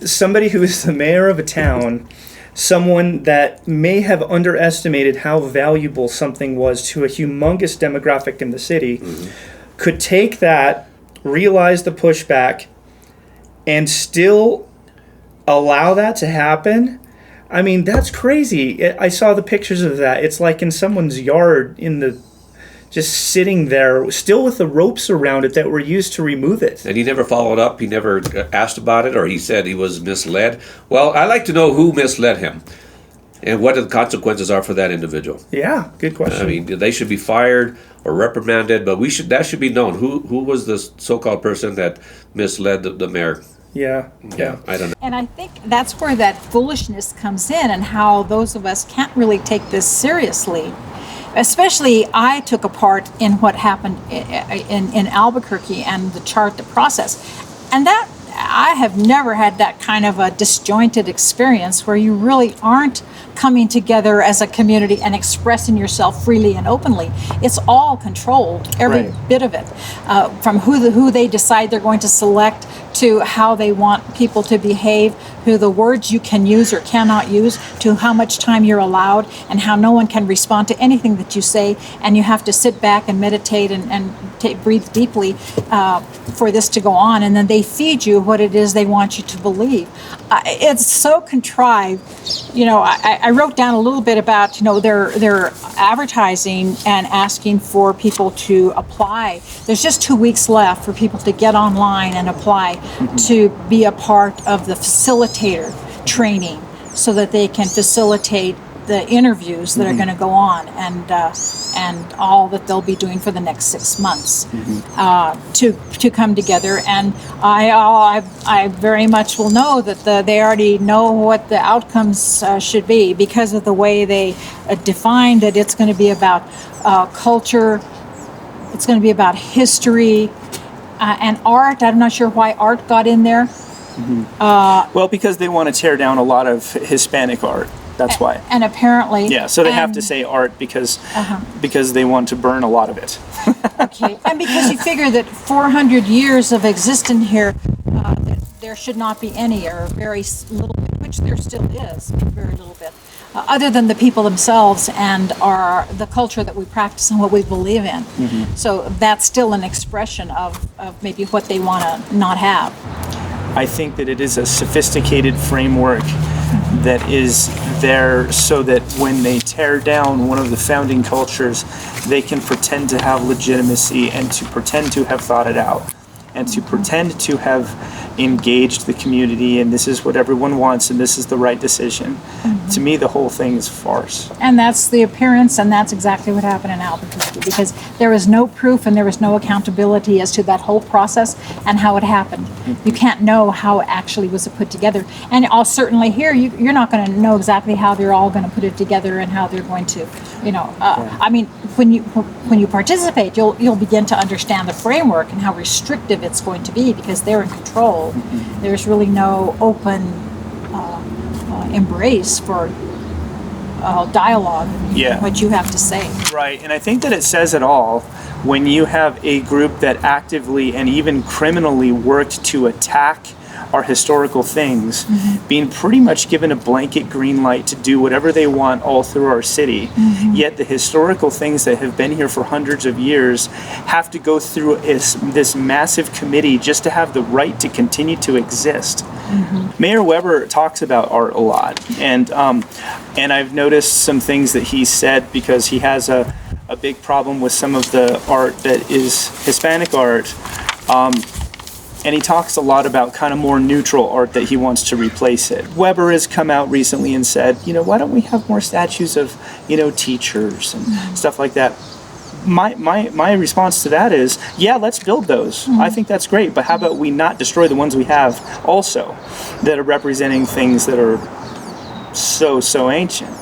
H: somebody who is the mayor of a town, someone that may have underestimated how valuable something was to a humongous demographic in the city, could take that, realize the pushback, and still allow that to happen. I mean, that's crazy. I saw the pictures of that. It's like in someone's yard, just sitting there, still with the ropes around it that were used to remove it.
G: And he never followed up. He never asked about it, or he said he was misled. Well, I'd like to know who misled him and what the consequences are for that individual.
H: Yeah, good question.
G: I mean, they should be fired or reprimanded, but that should be known. Who was the so-called person that misled the mayor?
H: Yeah,
G: I don't know.
I: And I think that's where that foolishness comes in, and how those of us can't really take this seriously. Especially, I took a part in what happened in Albuquerque and the chart, the process. And that, I have never had that kind of a disjointed experience where you really aren't coming together as a community and expressing yourself freely and openly. It's all controlled, every bit of it, from who they decide they're going to select, to how they want people to behave, to the words you can use or cannot use, to how much time you're allowed, and how no one can respond to anything that you say, and you have to sit back and meditate and breathe deeply for this to go on. And then they feed you what it is they want you to believe. It's so contrived. I wrote down a little bit about, their advertising and asking for people to apply. There's just 2 weeks left for people to get online and apply to be a part of the facilitator training so that they can facilitate the interviews that are going to go on and all that they'll be doing for the next 6 months to come together. And I very much will know that they already know what the outcomes should be because of the way they define that it's going to be about culture, it's going to be about history and art. I'm not sure why art got in there.
H: Well, because they want to tear down a lot of Hispanic art. That's why.
I: And apparently.
H: Yeah, so they have to say art because they want to burn a lot of it.
I: Okay, and because you figure that 400 years of existence here, that there should not be any or very little bit, which there still is, very little bit, other than the people themselves and the culture that we practice and what we believe in. So that's still an expression of maybe what they want to not have.
H: I think that it is a sophisticated framework that is there so that when they tear down one of the founding cultures, they can pretend to have legitimacy and to pretend to have thought it out and to pretend to have engaged the community and this is what everyone wants and this is the right decision. To me, the whole thing is a farce.
I: And that's the appearance, and that's exactly what happened in Albuquerque because there was no proof and there was no accountability as to that whole process and how it happened. You can't know how it actually was put together. And I'll certainly here, you're not going to know exactly how they're all going to put it together and how they're going to, I mean, when you participate, you'll begin to understand the framework and how restrictive it's going to be because they're in control. There's really no open embrace for dialogue, what you have to say.
H: Right, and I think that it says it all when you have a group that actively and even criminally worked to attack our historical things, being pretty much given a blanket green light to do whatever they want all through our city. Yet the historical things that have been here for hundreds of years have to go through this massive committee just to have the right to continue to exist. Mayor Weber talks about art a lot, and I've noticed some things that he said because he has a big problem with some of the art that is Hispanic art. And he talks a lot about kind of more neutral art that he wants to replace it. Weber has come out recently and said, why don't we have more statues of, teachers and stuff like that. My response to that is, yeah, let's build those. I think that's great, but how about we not destroy the ones we have also that are representing things that are so ancient.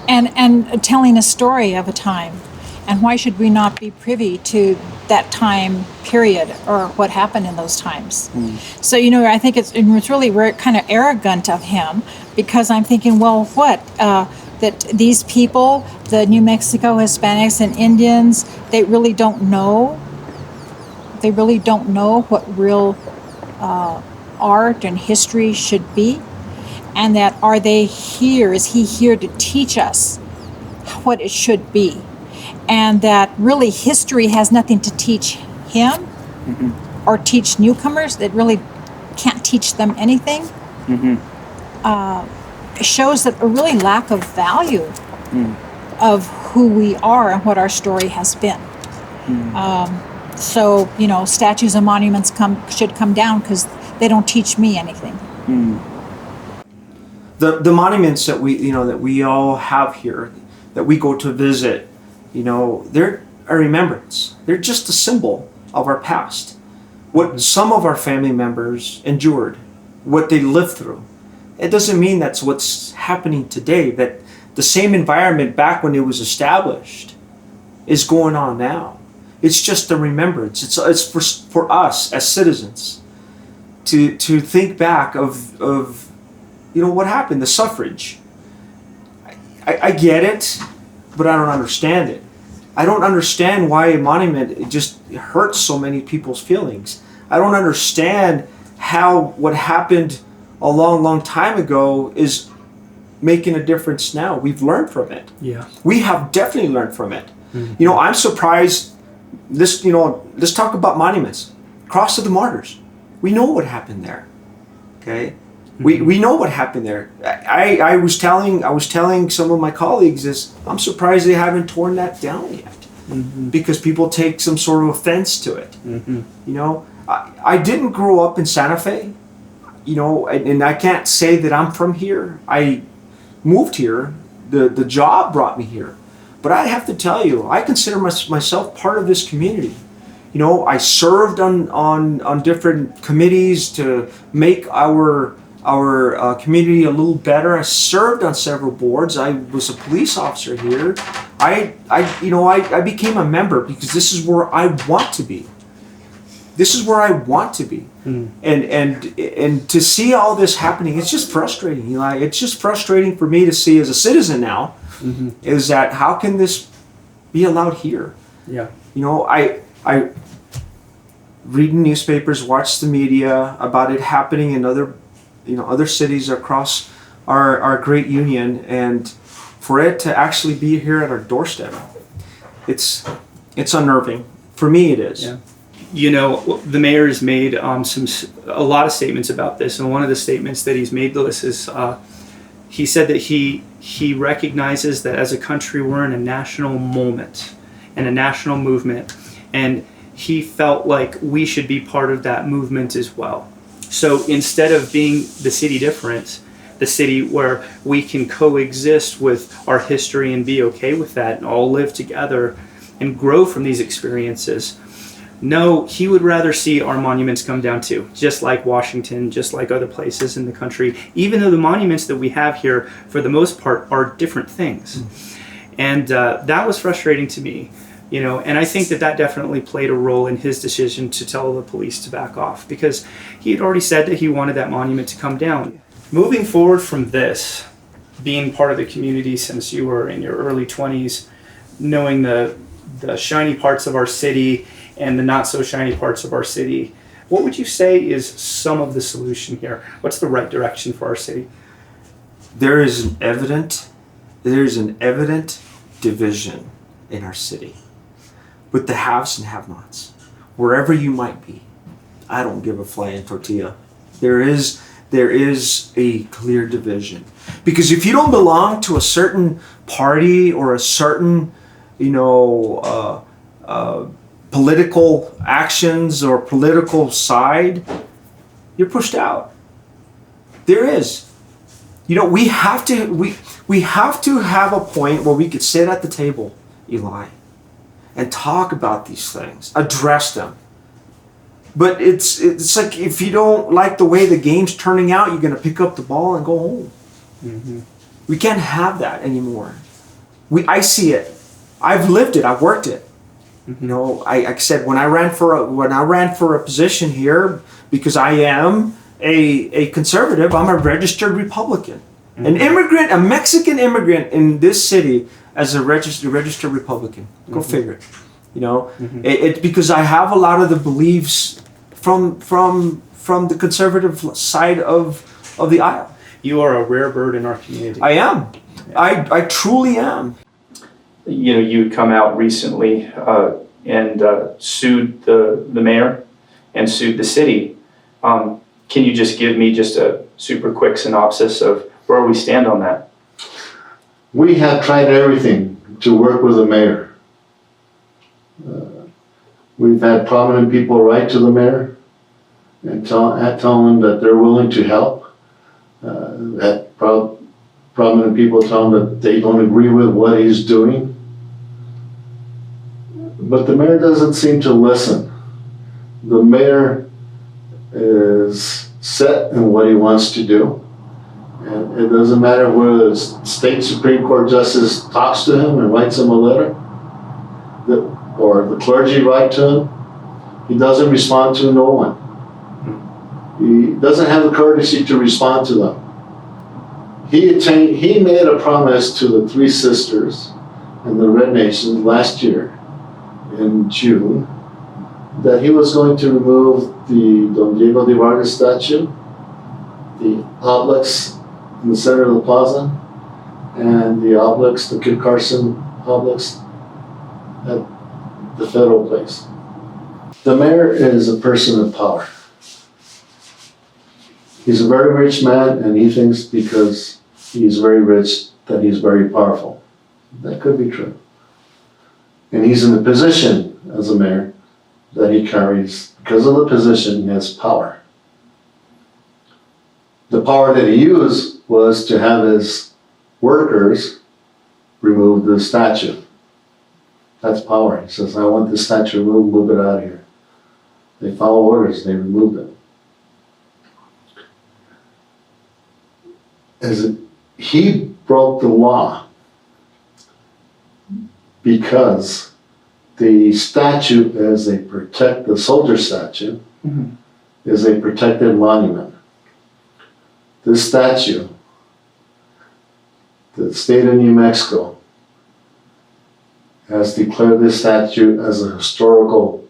I: And telling a story of a time. And why should we not be privy to that time period or what happened in those times? So, I think it's really kind of arrogant of him because I'm thinking, well, that these people, the New Mexico Hispanics and Indians, they really don't know. They really don't know what real art and history should be. And that is he here to teach us what it should be? And that really history has nothing to teach him or teach newcomers. That really can't teach them anything. It shows that a really lack of value of who we are and what our story has been. So, statues and monuments should come down because they don't teach me anything.
C: The monuments that we all have here, that we go to visit, they're a remembrance. They're just a symbol of our past. What some of our family members endured, what they lived through. It doesn't mean that's what's happening today, that the same environment back when it was established is going on now. It's just a remembrance. It's for us as citizens to think back of what happened, the suffrage. I get it, but I don't understand it. I don't understand why a monument just hurts so many people's feelings. I don't understand how what happened a long time ago is making a difference now. We've learned from it.
A: Yeah.
C: We have definitely learned from it. I'm surprised. Let's talk about monuments. Cross of the Martyrs. We know what happened there. Okay, we know what happened there. I was telling some of my colleagues is I'm surprised they haven't torn that down yet, because people take some sort of offense to it. You know, I didn't grow up in Santa Fe, you know, and I can't say that I'm from here. I moved here. The job brought me here, but I have to tell you, I consider myself part of this community. You know, I served on different committees to make our community a little better. I served on several boards. I was a police officer here. I became a member because this is where I want to be. This is where I want to be. And to see all this happening, it's just frustrating, Eli. It's just frustrating for me to see as a citizen now, is that how can this be allowed here?
A: Yeah.
C: You know, I read newspapers, watch the media about it happening in other cities across our great union, and for it to actually be here at our doorstep, it's unnerving. For me, it is.
A: Yeah. You know, the mayor has made a lot of statements about this, and one of the statements that he's made, Louis, is he said that he recognizes that as a country we're in a national moment and a national movement, and he felt like we should be part of that movement as well. So instead of being the city different, the city where we can coexist with our history and be okay with that and all live together and grow from these experiences, no, he would rather see our monuments come down too, just like Washington, just like other places in the country, even though the monuments that we have here, for the most part, are different things. And that was frustrating to me, you know, and I think that definitely played a role in his decision to tell the police to back off, because he had already said that he wanted that monument to come down. Moving forward from this, being part of the community since you were in your early 20s, knowing the shiny parts of our city and the not so shiny parts of our city, what would you say is some of the solution here? What's the right direction for our city?
C: There's an evident division in our city with the haves and have-nots. Wherever you might be, I don't give a flying tortilla. There is a clear division, because if you don't belong to a certain party or a certain, political actions or political side, you're pushed out. There is. We have to have a point where we could sit at the table, Eli, and talk about these things, address them. But it's like, if you don't like the way the game's turning out, you're going to pick up the ball and go home. We can't have that anymore. I see it. I've lived it. I've worked it. I said, when I ran for a position here, because I am a conservative, I'm a registered Republican. An immigrant, a Mexican immigrant in this city as a registered Republican. Go figure. It's because I have a lot of the beliefs from the conservative side of the aisle.
A: You are a rare bird in our community.
C: I am. I truly am.
H: You come out recently and sued the mayor and sued the city. Can you just give me just a super quick synopsis of where we stand on that?
J: We have tried everything to work with the mayor. We've had prominent people write to the mayor and tell him that they're willing to help. Had prominent people tell him that they don't agree with what he's doing. But the mayor doesn't seem to listen. The mayor is set in what he wants to do. And it doesn't matter whether the state Supreme Court justice talks to him and writes him a letter, or the clergy write to him. He doesn't respond to no one. He doesn't have the courtesy to respond to them. He made a promise to the three sisters and the Red Nations last year in June that he was going to remove the Don Diego de Vargas statue, the obelisk in the center of the plaza, and the obelisk, the Kit Carson obelisk at the federal place. The mayor is a person of power. He's a very rich man, and he thinks because he's very rich that he's very powerful. That could be true. And he's in the position as a mayor that he carries, because of the position, he has power. The power that he used was to have his workers remove the statue. That's power. He says, I want this statue removed, move it out of here. They follow orders, they removed it. He broke the law because the statue is the soldier statue is a protected monument. This statue, the state of New Mexico has declared this statue as a historical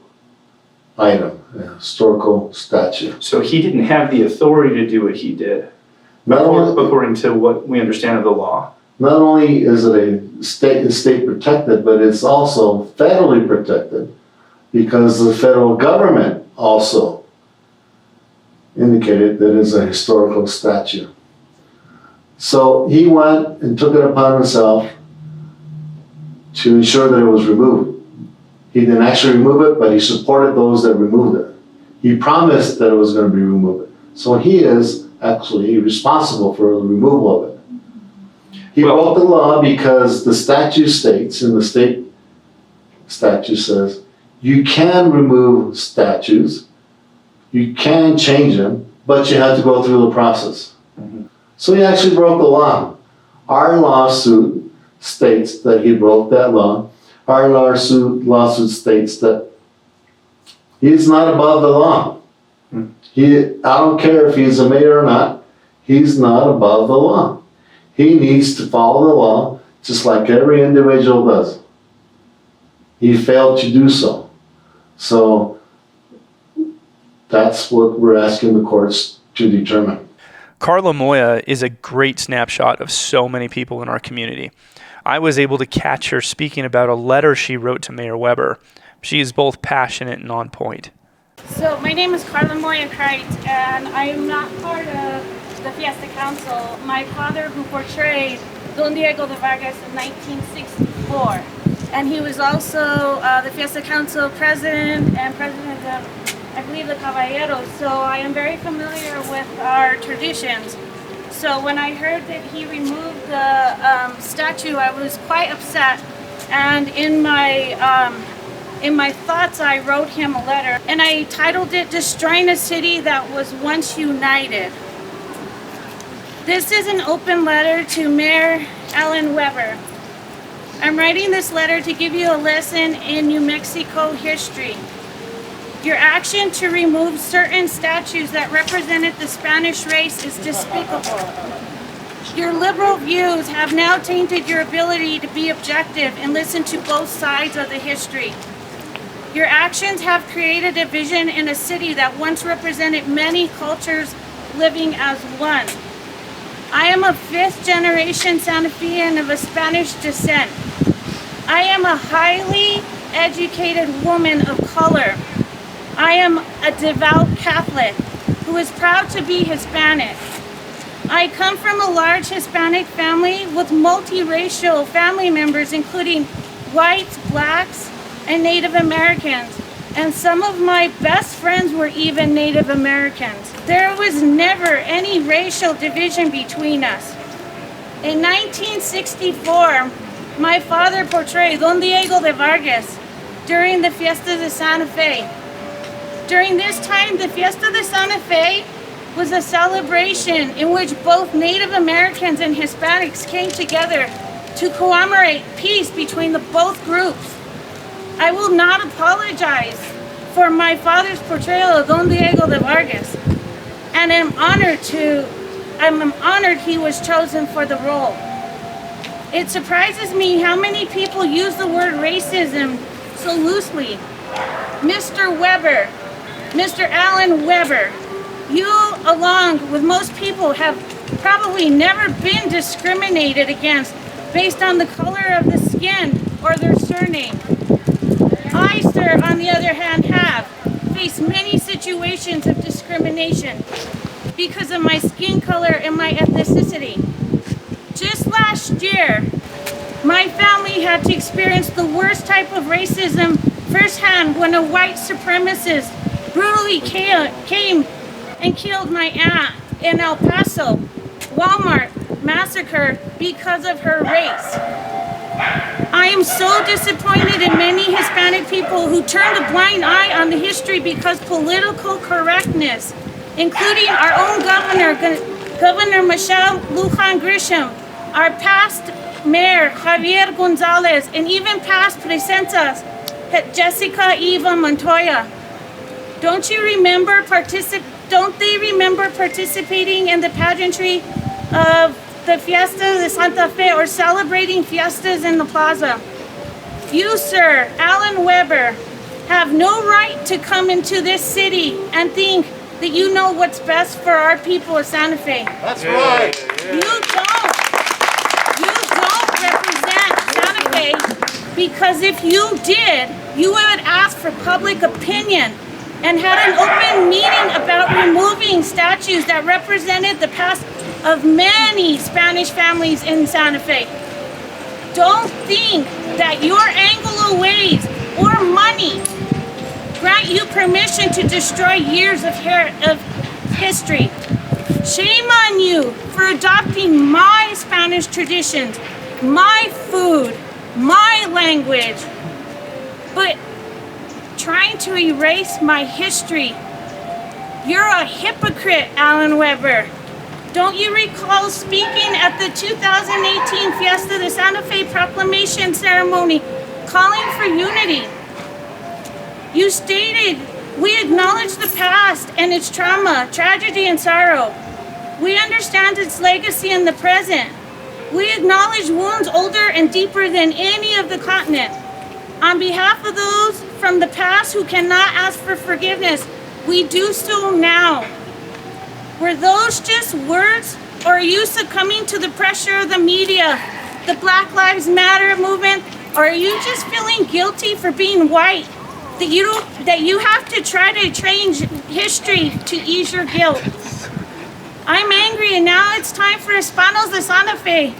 J: item, a historical statue.
L: So he didn't have the authority to do what he did, according to what we understand of the law.
J: Not only is it a state protected, but it's also federally protected because the federal government also indicated that it's a historical statue. So he went and took it upon himself to ensure that it was removed. He didn't actually remove it, but he supported those that removed it. He promised that it was going to be removed. So he is actually responsible for the removal of it. He broke the law because the statute states, and the state statute says, you can remove statues, you can change them, but you have to go through the process. So he actually broke the law. Our lawsuit states that he broke that law. Our lawsuit states that he's not above the law. I don't care if he's a mayor or not, he's not above the law. He needs to follow the law just like every individual does. He failed to do so. So that's what we're asking the courts to determine.
A: Carla Moya is a great snapshot of so many people in our community. I was able to catch her speaking about a letter she wrote to Mayor Weber. She is both passionate and on point.
M: So my name is Carla Moya, and I am not part of the Fiesta Council. My father, who portrayed Don Diego de Vargas in 1964, and he was also the Fiesta Council president and president of, I believe, the Caballeros. So I am very familiar with our traditions. So when I heard that he removed the statue, I was quite upset, and in my thoughts, I wrote him a letter, and I titled it "Destroying a City That Was Once United." This is an open letter to Mayor Alan Weber. I'm writing this letter to give you a lesson in New Mexico history. Your action to remove certain statues that represented the Spanish race is despicable. Your liberal views have now tainted your ability to be objective and listen to both sides of the history. Your actions have created a vision in a city that once represented many cultures living as one. I am a fifth-generation Santa Fean of a Spanish descent. I am a highly educated woman of color. I am a devout Catholic who is proud to be Hispanic. I come from a large Hispanic family with multiracial family members, including whites, blacks, and Native Americans. And some of my best friends were even Native Americans. There was never any racial division between us. In 1964, my father portrayed Don Diego de Vargas during the Fiesta de Santa Fe. During this time, the Fiesta de Santa Fe was a celebration in which both Native Americans and Hispanics came together to commemorate peace between both groups. I will not apologize for my father's portrayal of Don Diego de Vargas, and I'm honored he was chosen for the role. It surprises me how many people use the word racism so loosely. Mr. Weber, Mr. Alan Weber, you, along with most people, have probably never been discriminated against based on the color of the skin or their surname. I, sir, on the other hand, have faced many situations of discrimination. because of my skin color and my ethnicity. Just last year, my family had to experience the worst type of racism firsthand when a white supremacist brutally came and killed my aunt in El Paso Walmart massacre because of her race. I am so disappointed in many Hispanic people who turned a blind eye on the history because political correctness, including our own Governor Michelle Lujan Grisham, our past Mayor Javier Gonzalez, and even past presentas Jessica Eva Montoya. Don't they remember participating in the pageantry of the Fiesta de Santa Fe or celebrating fiestas in the plaza? You, sir, Alan Weber, have no right to come into this city and think that you know what's best for our people of Santa Fe.
N: That's right.
M: You don't. You don't represent Santa Fe, because if you did, you would ask for public opinion and had an open meeting about removing statues that represented the past of many Spanish families in Santa Fe. Don't think that your Anglo ways or money grant you permission to destroy years of history. Shame on you for adopting my Spanish traditions, my food, my language, but trying to erase my history. You're a hypocrite, Alan Weber. Don't you recall speaking at the 2018 Fiesta de Santa Fe proclamation ceremony calling for unity? You stated, "We acknowledge the past and its trauma, tragedy, and sorrow. We understand its legacy in the present. We acknowledge wounds older and deeper than any of the continent. On behalf of those from the past who cannot ask for forgiveness, we do so now." Were those just words, or are you succumbing to the pressure of the media, the Black Lives Matter movement, or are you just feeling guilty for being white, that you have to try to change history to ease your guilt? I'm angry, and now it's time for Hispanos de Santa Fe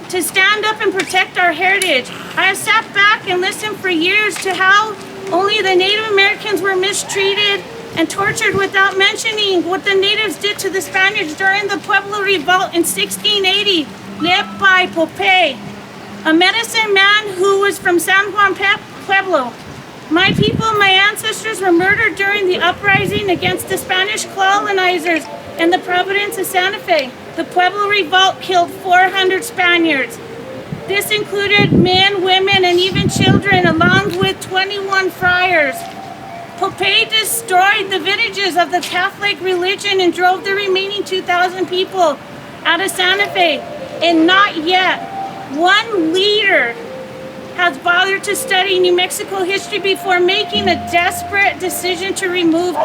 M: to stand up and protect our heritage. I have sat back and listened for years to how only the Native Americans were mistreated and tortured without mentioning what the natives did to the Spaniards during the Pueblo Revolt in 1680, led by Popeye, a medicine man who was from San Juan Pueblo. My people, my ancestors, were murdered during the uprising against the Spanish colonizers in the province of Santa Fe. The Pueblo Revolt killed 400 Spaniards. This included men, women, and even children, along with 21 friars. Popeye destroyed the villages of the Catholic religion and drove the remaining 2,000 people out of Santa Fe. And not yet one leader has bothered to study New Mexico history before making a desperate decision to remove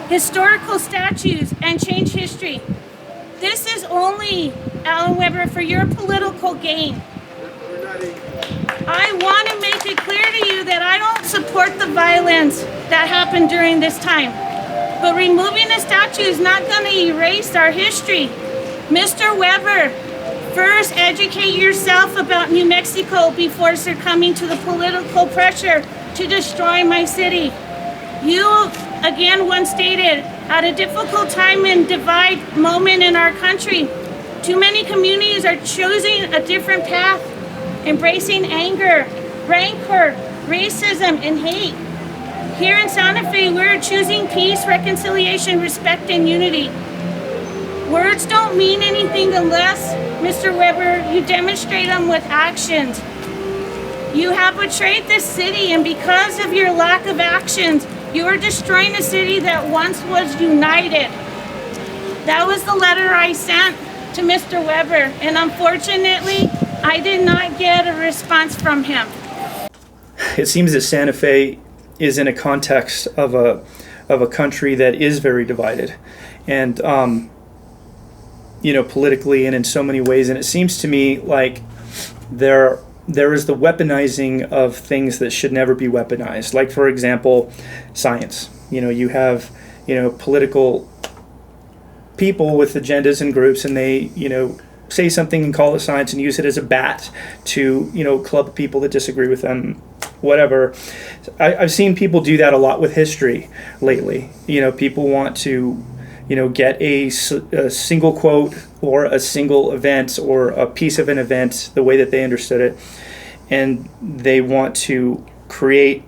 M: historical statues and change history. This is only, Alan Weber, for your political gain. I want to make it clear to you that I don't support the violence that happened during this time. But removing a statue is not going to erase our history. Mr. Weber, first educate yourself about New Mexico before succumbing to the political pressure to destroy my city. You, again, once stated, at a difficult time and divide moment in our country, too many communities are choosing a different path, embracing anger, rancor, racism, and hate. Here in Santa Fe, we're choosing peace, reconciliation, respect, and unity. Words don't mean anything unless, Mr. Weber, you demonstrate them with actions. You have betrayed this city, and because of your lack of actions, you are destroying a city that once was united. That was the letter I sent to Mr. Weber, and unfortunately, I did not get a response from him.
H: It seems that Santa Fe is in a context of a country that is very divided, and politically and in so many ways. And it seems to me like there is the weaponizing of things that should never be weaponized. Like, for example, science. You have political people with agendas and groups, and they, say something and call it science and use it as a bat to, club people that disagree with them, whatever. I've seen people do that a lot with history lately. People want to, get a single quote or a single event or a piece of an event the way that they understood it, and they want to create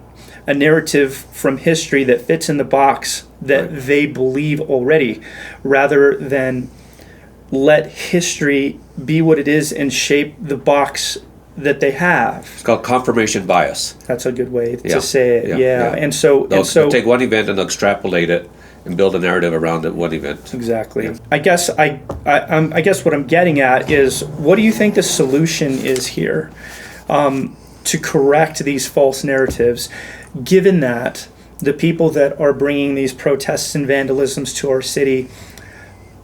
H: a narrative from history that fits in the box that they believe already, rather than let history be what it is and shape the box that they have.
G: It's called confirmation bias.
H: That's a good way to say it. Yeah. And
G: They'll
H: so
G: take one event and extrapolate it and build a narrative around that one event.
H: Exactly. Yeah. I guess what I'm getting at is, what do you think the solution is here to correct these false narratives, given that the people that are bringing these protests and vandalisms to our city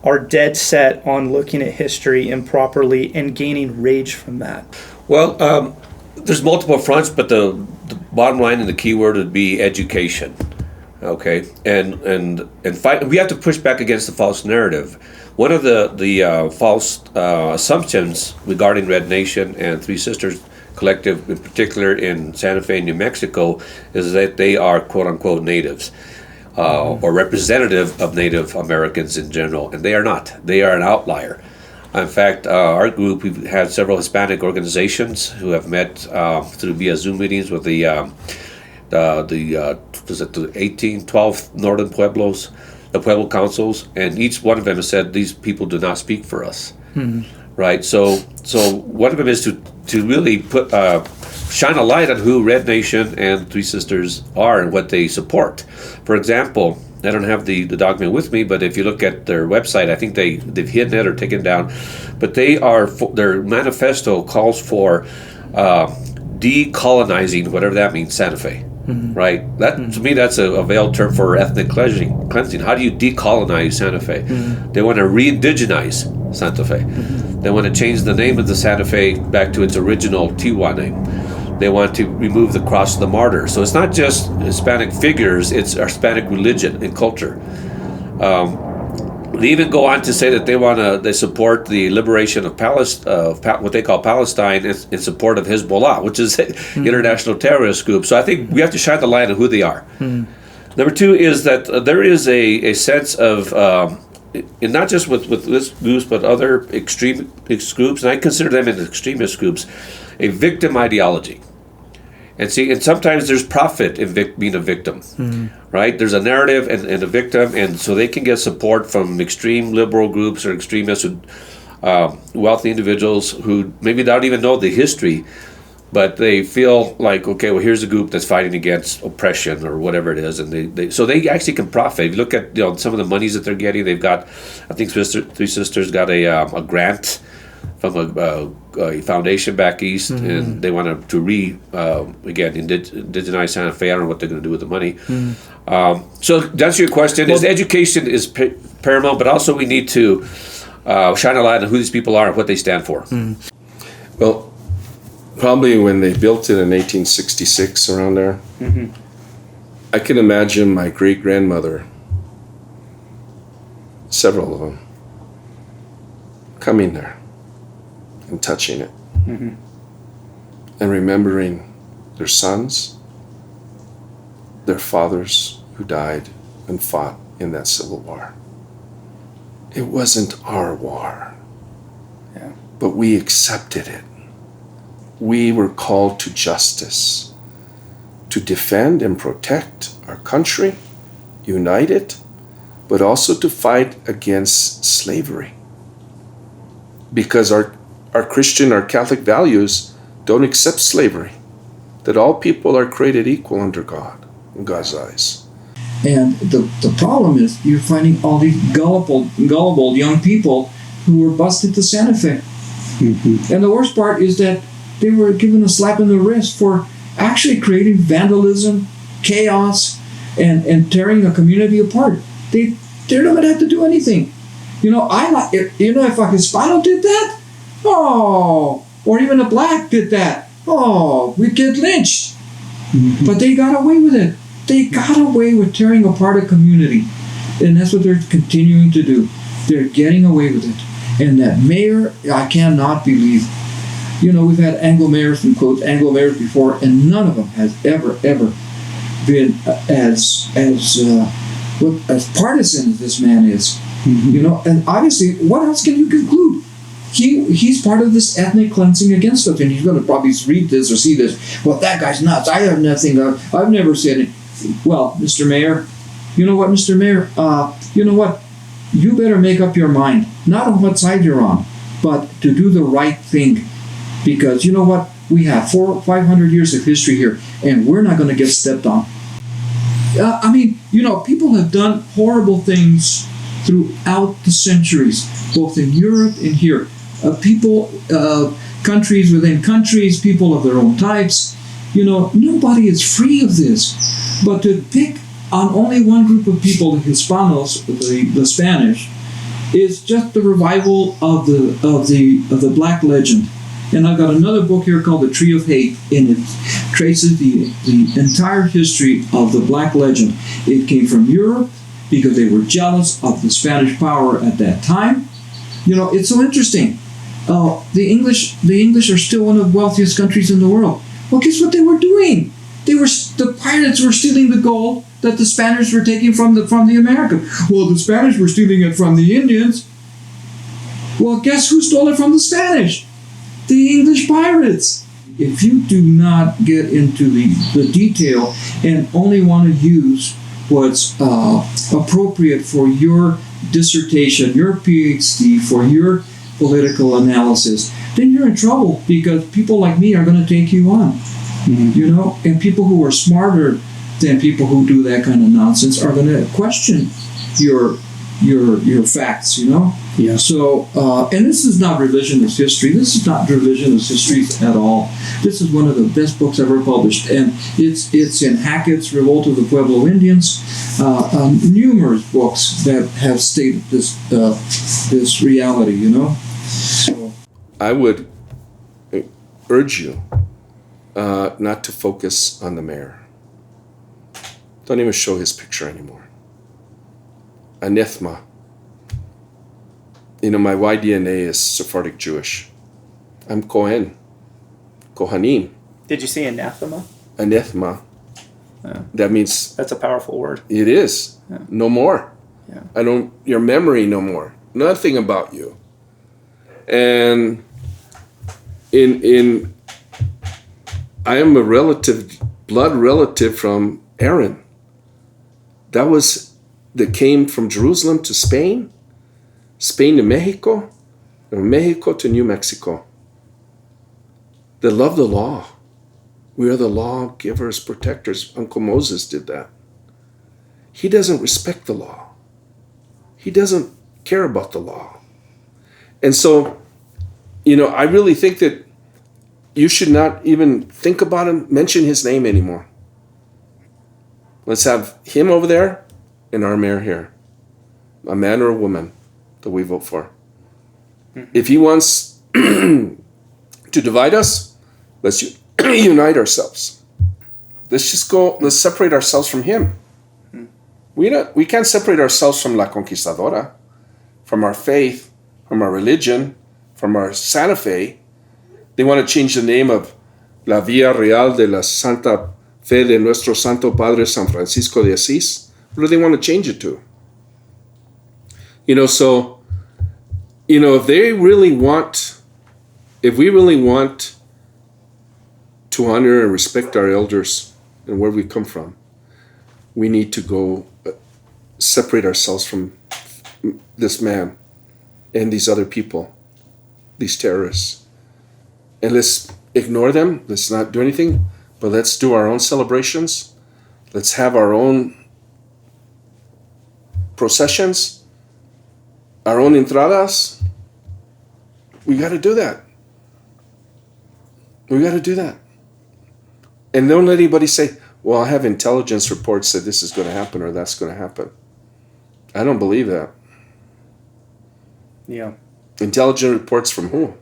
H: are dead set on looking at history improperly and gaining rage from that?
G: Well, there's multiple fronts, but the bottom line and the key word would be education. Okay, and fight. We have to push back against the false narrative. One of the false assumptions regarding Red Nation and Three Sisters Collective, in particular in Santa Fe, New Mexico, is that they are quote unquote natives. Or representative of Native Americans in general, and they are not. They are an outlier. In fact, our group, we've had several Hispanic organizations who have met through via Zoom meetings with the 12 northern pueblos, the Pueblo councils, and each one of them has said these people do not speak for us. Right. So one of them is to really shine a light on who Red Nation and Three Sisters are and what they support. For example, I don't have the document with me, but if you look at their website, I think they've hidden it or taken it down. But their manifesto calls for decolonizing, whatever that means, Santa Fe. Right? That to me, that's a veiled term for ethnic cleansing. How do you decolonize Santa Fe? They want to re-indigenize Santa Fe. They want to change the name of the Santa Fe back to its original Tiwa name. They want to remove the cross of the martyr. So it's not just Hispanic figures, it's our Hispanic religion and culture. They even go on to say that they support the liberation of what they call Palestine in support of Hezbollah, which is an international terrorist group. So I think we have to shine the light on who they are. Number two is that there is a sense of, and not just with this groups, but other extremist groups, and I consider them as extremist groups, a victim ideology. And sometimes there's profit in being a victim, right? There's a narrative and a victim, and so they can get support from extreme liberal groups or extremists, wealthy individuals who maybe don't even know the history, but they feel like, okay, well, here's a group that's fighting against oppression or whatever it is, and they actually can profit. If you look at some of the monies that they're getting, they've got, I think Three Sisters got a grant from a foundation back east, and they want to indigenize Santa Fe. I don't know what they're going to do with the money. So to answer your question, education is paramount, but also we need to shine a light on who these people are and what they stand for.
B: Well, probably when they built it in 1866, around there, I can imagine my great-grandmother, several of them, coming there and touching it, and remembering their sons, their fathers who died and fought in that Civil War. It wasn't our war, but we accepted it. We were called to justice, to defend and protect our country, unite it, but also to fight against slavery. Because our Christian, our Catholic values don't accept slavery, that all people are created equal under God, in God's eyes.
E: And the problem is you're finding all these gullible young people who were busted to Santa Fe. And the worst part is that they were given a slap in the wrist for actually creating vandalism, chaos, and tearing a community apart. They're not going to have to do anything. If a Hispano did that, or even a black did that, we'd get lynched. But they got away with it. They got away with tearing apart a community. And that's what they're continuing to do. They're getting away with it. And that mayor, I cannot believe. We've had Anglo mayors, in quotes, Anglo mayors before, and none of them has ever been as partisan as this man is. And obviously, what else can you conclude? He's part of this ethnic cleansing against us, and he's going to probably read this or see this. Well, that guy's nuts. I have nothing. I've never said it. Well, Mr. Mayor, you know what, Mr. Mayor? You know what? You better make up your mind, not on what side you're on, but to do the right thing. Because you know what? We have 400 or 500 years of history here, and we're not going to get stepped on. People have done horrible things throughout the centuries, both in Europe and here. Countries within countries, people of their own types. Nobody is free of this. But to pick on only one group of people, the Hispanos, the Spanish, is just the revival of the black legend. And I've got another book here called The Tree of Hate, and it traces the entire history of the black legend. It came from Europe because they were jealous of the Spanish power at that time. It's so interesting. The English are still one of the wealthiest countries in the world. Well, guess what they were doing? The pirates were stealing the gold that the Spanish were taking from the Americans. Well, the Spanish were stealing it from the Indians. Well, guess who stole it from the Spanish? The English pirates. If you do not get into the detail and only want to use what's appropriate for your dissertation, your PhD, for your political analysis, then you're in trouble, because people like me are going to take you on. And people who are smarter than people who do that kind of nonsense are going to question your facts. Yeah. So, and this is not revisionist history. This is not revisionist history at all. This is one of the best books ever published, and it's in Hackett's Revolt of the Pueblo Indians. Numerous books that have stated this reality. So,
B: I would urge you not to focus on the mayor. Don't even show his picture anymore. Anathema. My Y-DNA is Sephardic Jewish. I'm Kohanim.
H: Did you say anathema?
B: Anathema.
H: Yeah.
B: That means...
H: That's a powerful word.
B: It is. Yeah. No more.
H: Yeah.
B: Your memory no more. Nothing about you. And I am a blood relative from Aaron. That came from Jerusalem to Spain to Mexico, and Mexico to New Mexico. They love the law. We are the law givers, protectors. Uncle Moses did that. He doesn't respect the law. He doesn't care about the law. And so, I really think that you should not even think about him, mention his name anymore. Let's have him over there and our mayor here. A man or a woman that we vote for. If he wants to divide us, let's unite ourselves. Let's separate ourselves from him. We can't separate ourselves from La Conquistadora, from our faith, from our religion, from our Santa Fe. They want to change the name of La Vía Real de la Santa Fe de Nuestro Santo Padre San Francisco de Asís. What do they want to change it to? If we really want to honor and respect our elders and where we come from, we need to go separate ourselves from this man and these other people, these terrorists. And let's ignore them. Let's not do anything, but let's do our own celebrations. Let's have our own processions, our own entradas. We got to do that. And don't let anybody say, well, I have intelligence reports that this is going to happen or that's going to happen. I don't believe that.
H: Yeah.
B: Intelligence reports from who?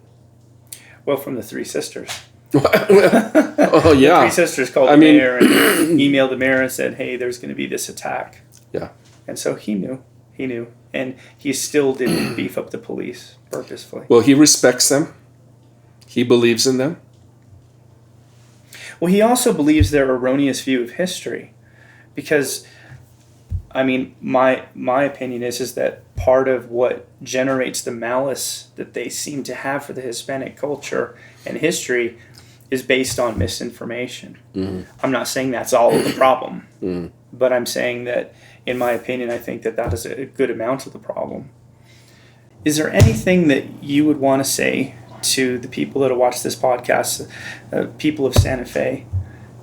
H: Well, from the three sisters.
B: Oh, yeah.
H: The three sisters called the mayor and emailed the mayor and said, hey, there's going to be this attack.
B: Yeah.
H: And so he knew.
A: and he still didn't beef up the police purposefully.
B: Well, he respects them. He believes in them.
A: Well, he also believes their erroneous view of history, because, I mean, my opinion is that part of what generates the malice that they seem to have for the Hispanic culture and history is based on misinformation.
B: Mm-hmm.
A: I'm not saying that's all of the problem,
B: Mm-hmm.
A: but I'm saying that, in my opinion, I think that is a good amount of the problem. Is there anything that you would want to say to the people that watch this podcast, people of Santa Fe?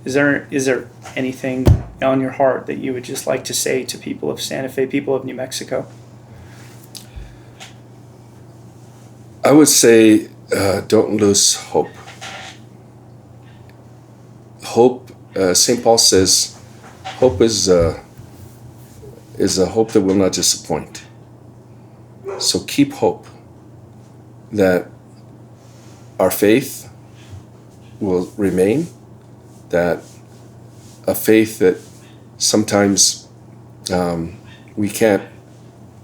A: Is there anything on your heart that you would just like to say to people of Santa Fe, people of New Mexico?
B: I would say don't lose hope. Hope, St. Paul says, hope is a hope that will not disappoint. So keep hope that our faith will remain, that a faith that sometimes we can't,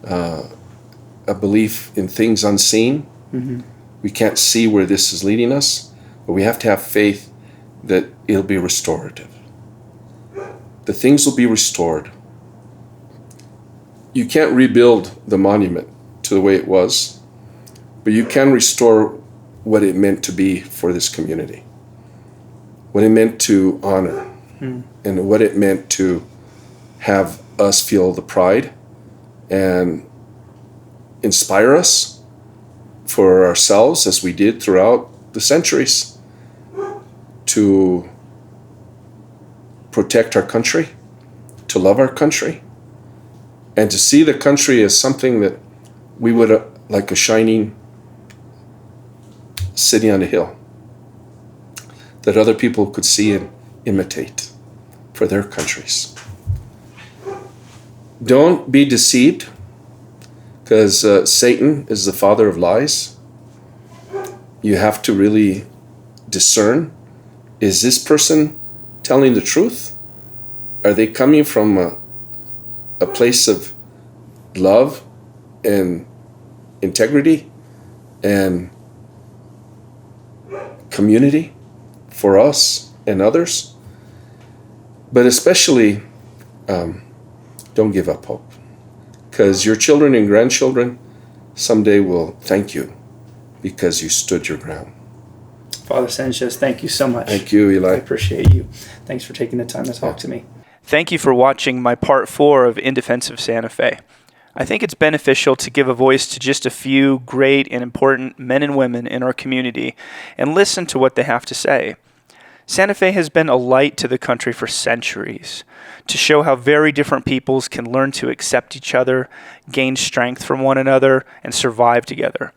B: a belief in things unseen.
A: Mm-hmm.
B: We can't see where this is leading us, but we have to have faith that it'll be restorative. The things will be restored. You can't rebuild the monument to the way it was, but you can restore what it meant to be for this community, what it meant to honor, and what it meant to have us feel the pride and inspire us for ourselves, as we did throughout the centuries, to protect our country, to love our country, and to see the country as something that we would, like a shining city on a hill, that other people could see and imitate for their countries. Don't be deceived, because Satan is the father of lies. You have to really discern, is this person telling the truth? Are they coming from a place of love and integrity and community for us and others? But especially, don't give up hope, because your children and grandchildren someday will thank you because you stood your ground.
A: Father Sanchez, thank you so much.
B: Thank you, Eli.
A: I appreciate you. Thanks for taking the time to talk to me. Thank you for watching my part 4 of In Defense of Santa Fe. I think it's beneficial to give a voice to just a few great and important men and women in our community and listen to what they have to say. Santa Fe has been a light to the country for centuries, to show how very different peoples can learn to accept each other, gain strength from one another, and survive together.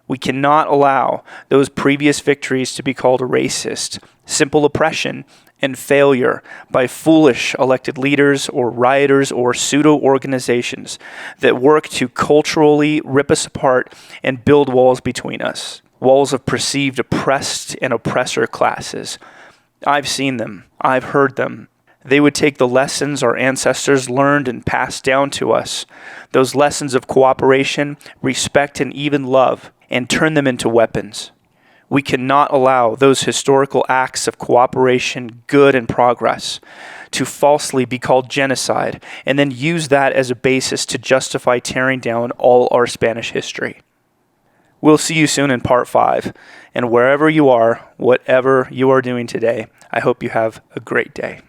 A: We cannot allow those previous victories to be called racist, simple oppression, and failure by foolish elected leaders or rioters or pseudo-organizations that work to culturally rip us apart and build walls between us, walls of perceived oppressed and oppressor classes. I've seen them. I've heard them. They would take the lessons our ancestors learned and passed down to us, those lessons of cooperation, respect, and even love, and turn them into weapons. We cannot allow those historical acts of cooperation, good, and progress to falsely be called genocide and then use that as a basis to justify tearing down all our Spanish history. We'll see you soon in part 5, and wherever you are, whatever you are doing today, I hope you have a great day.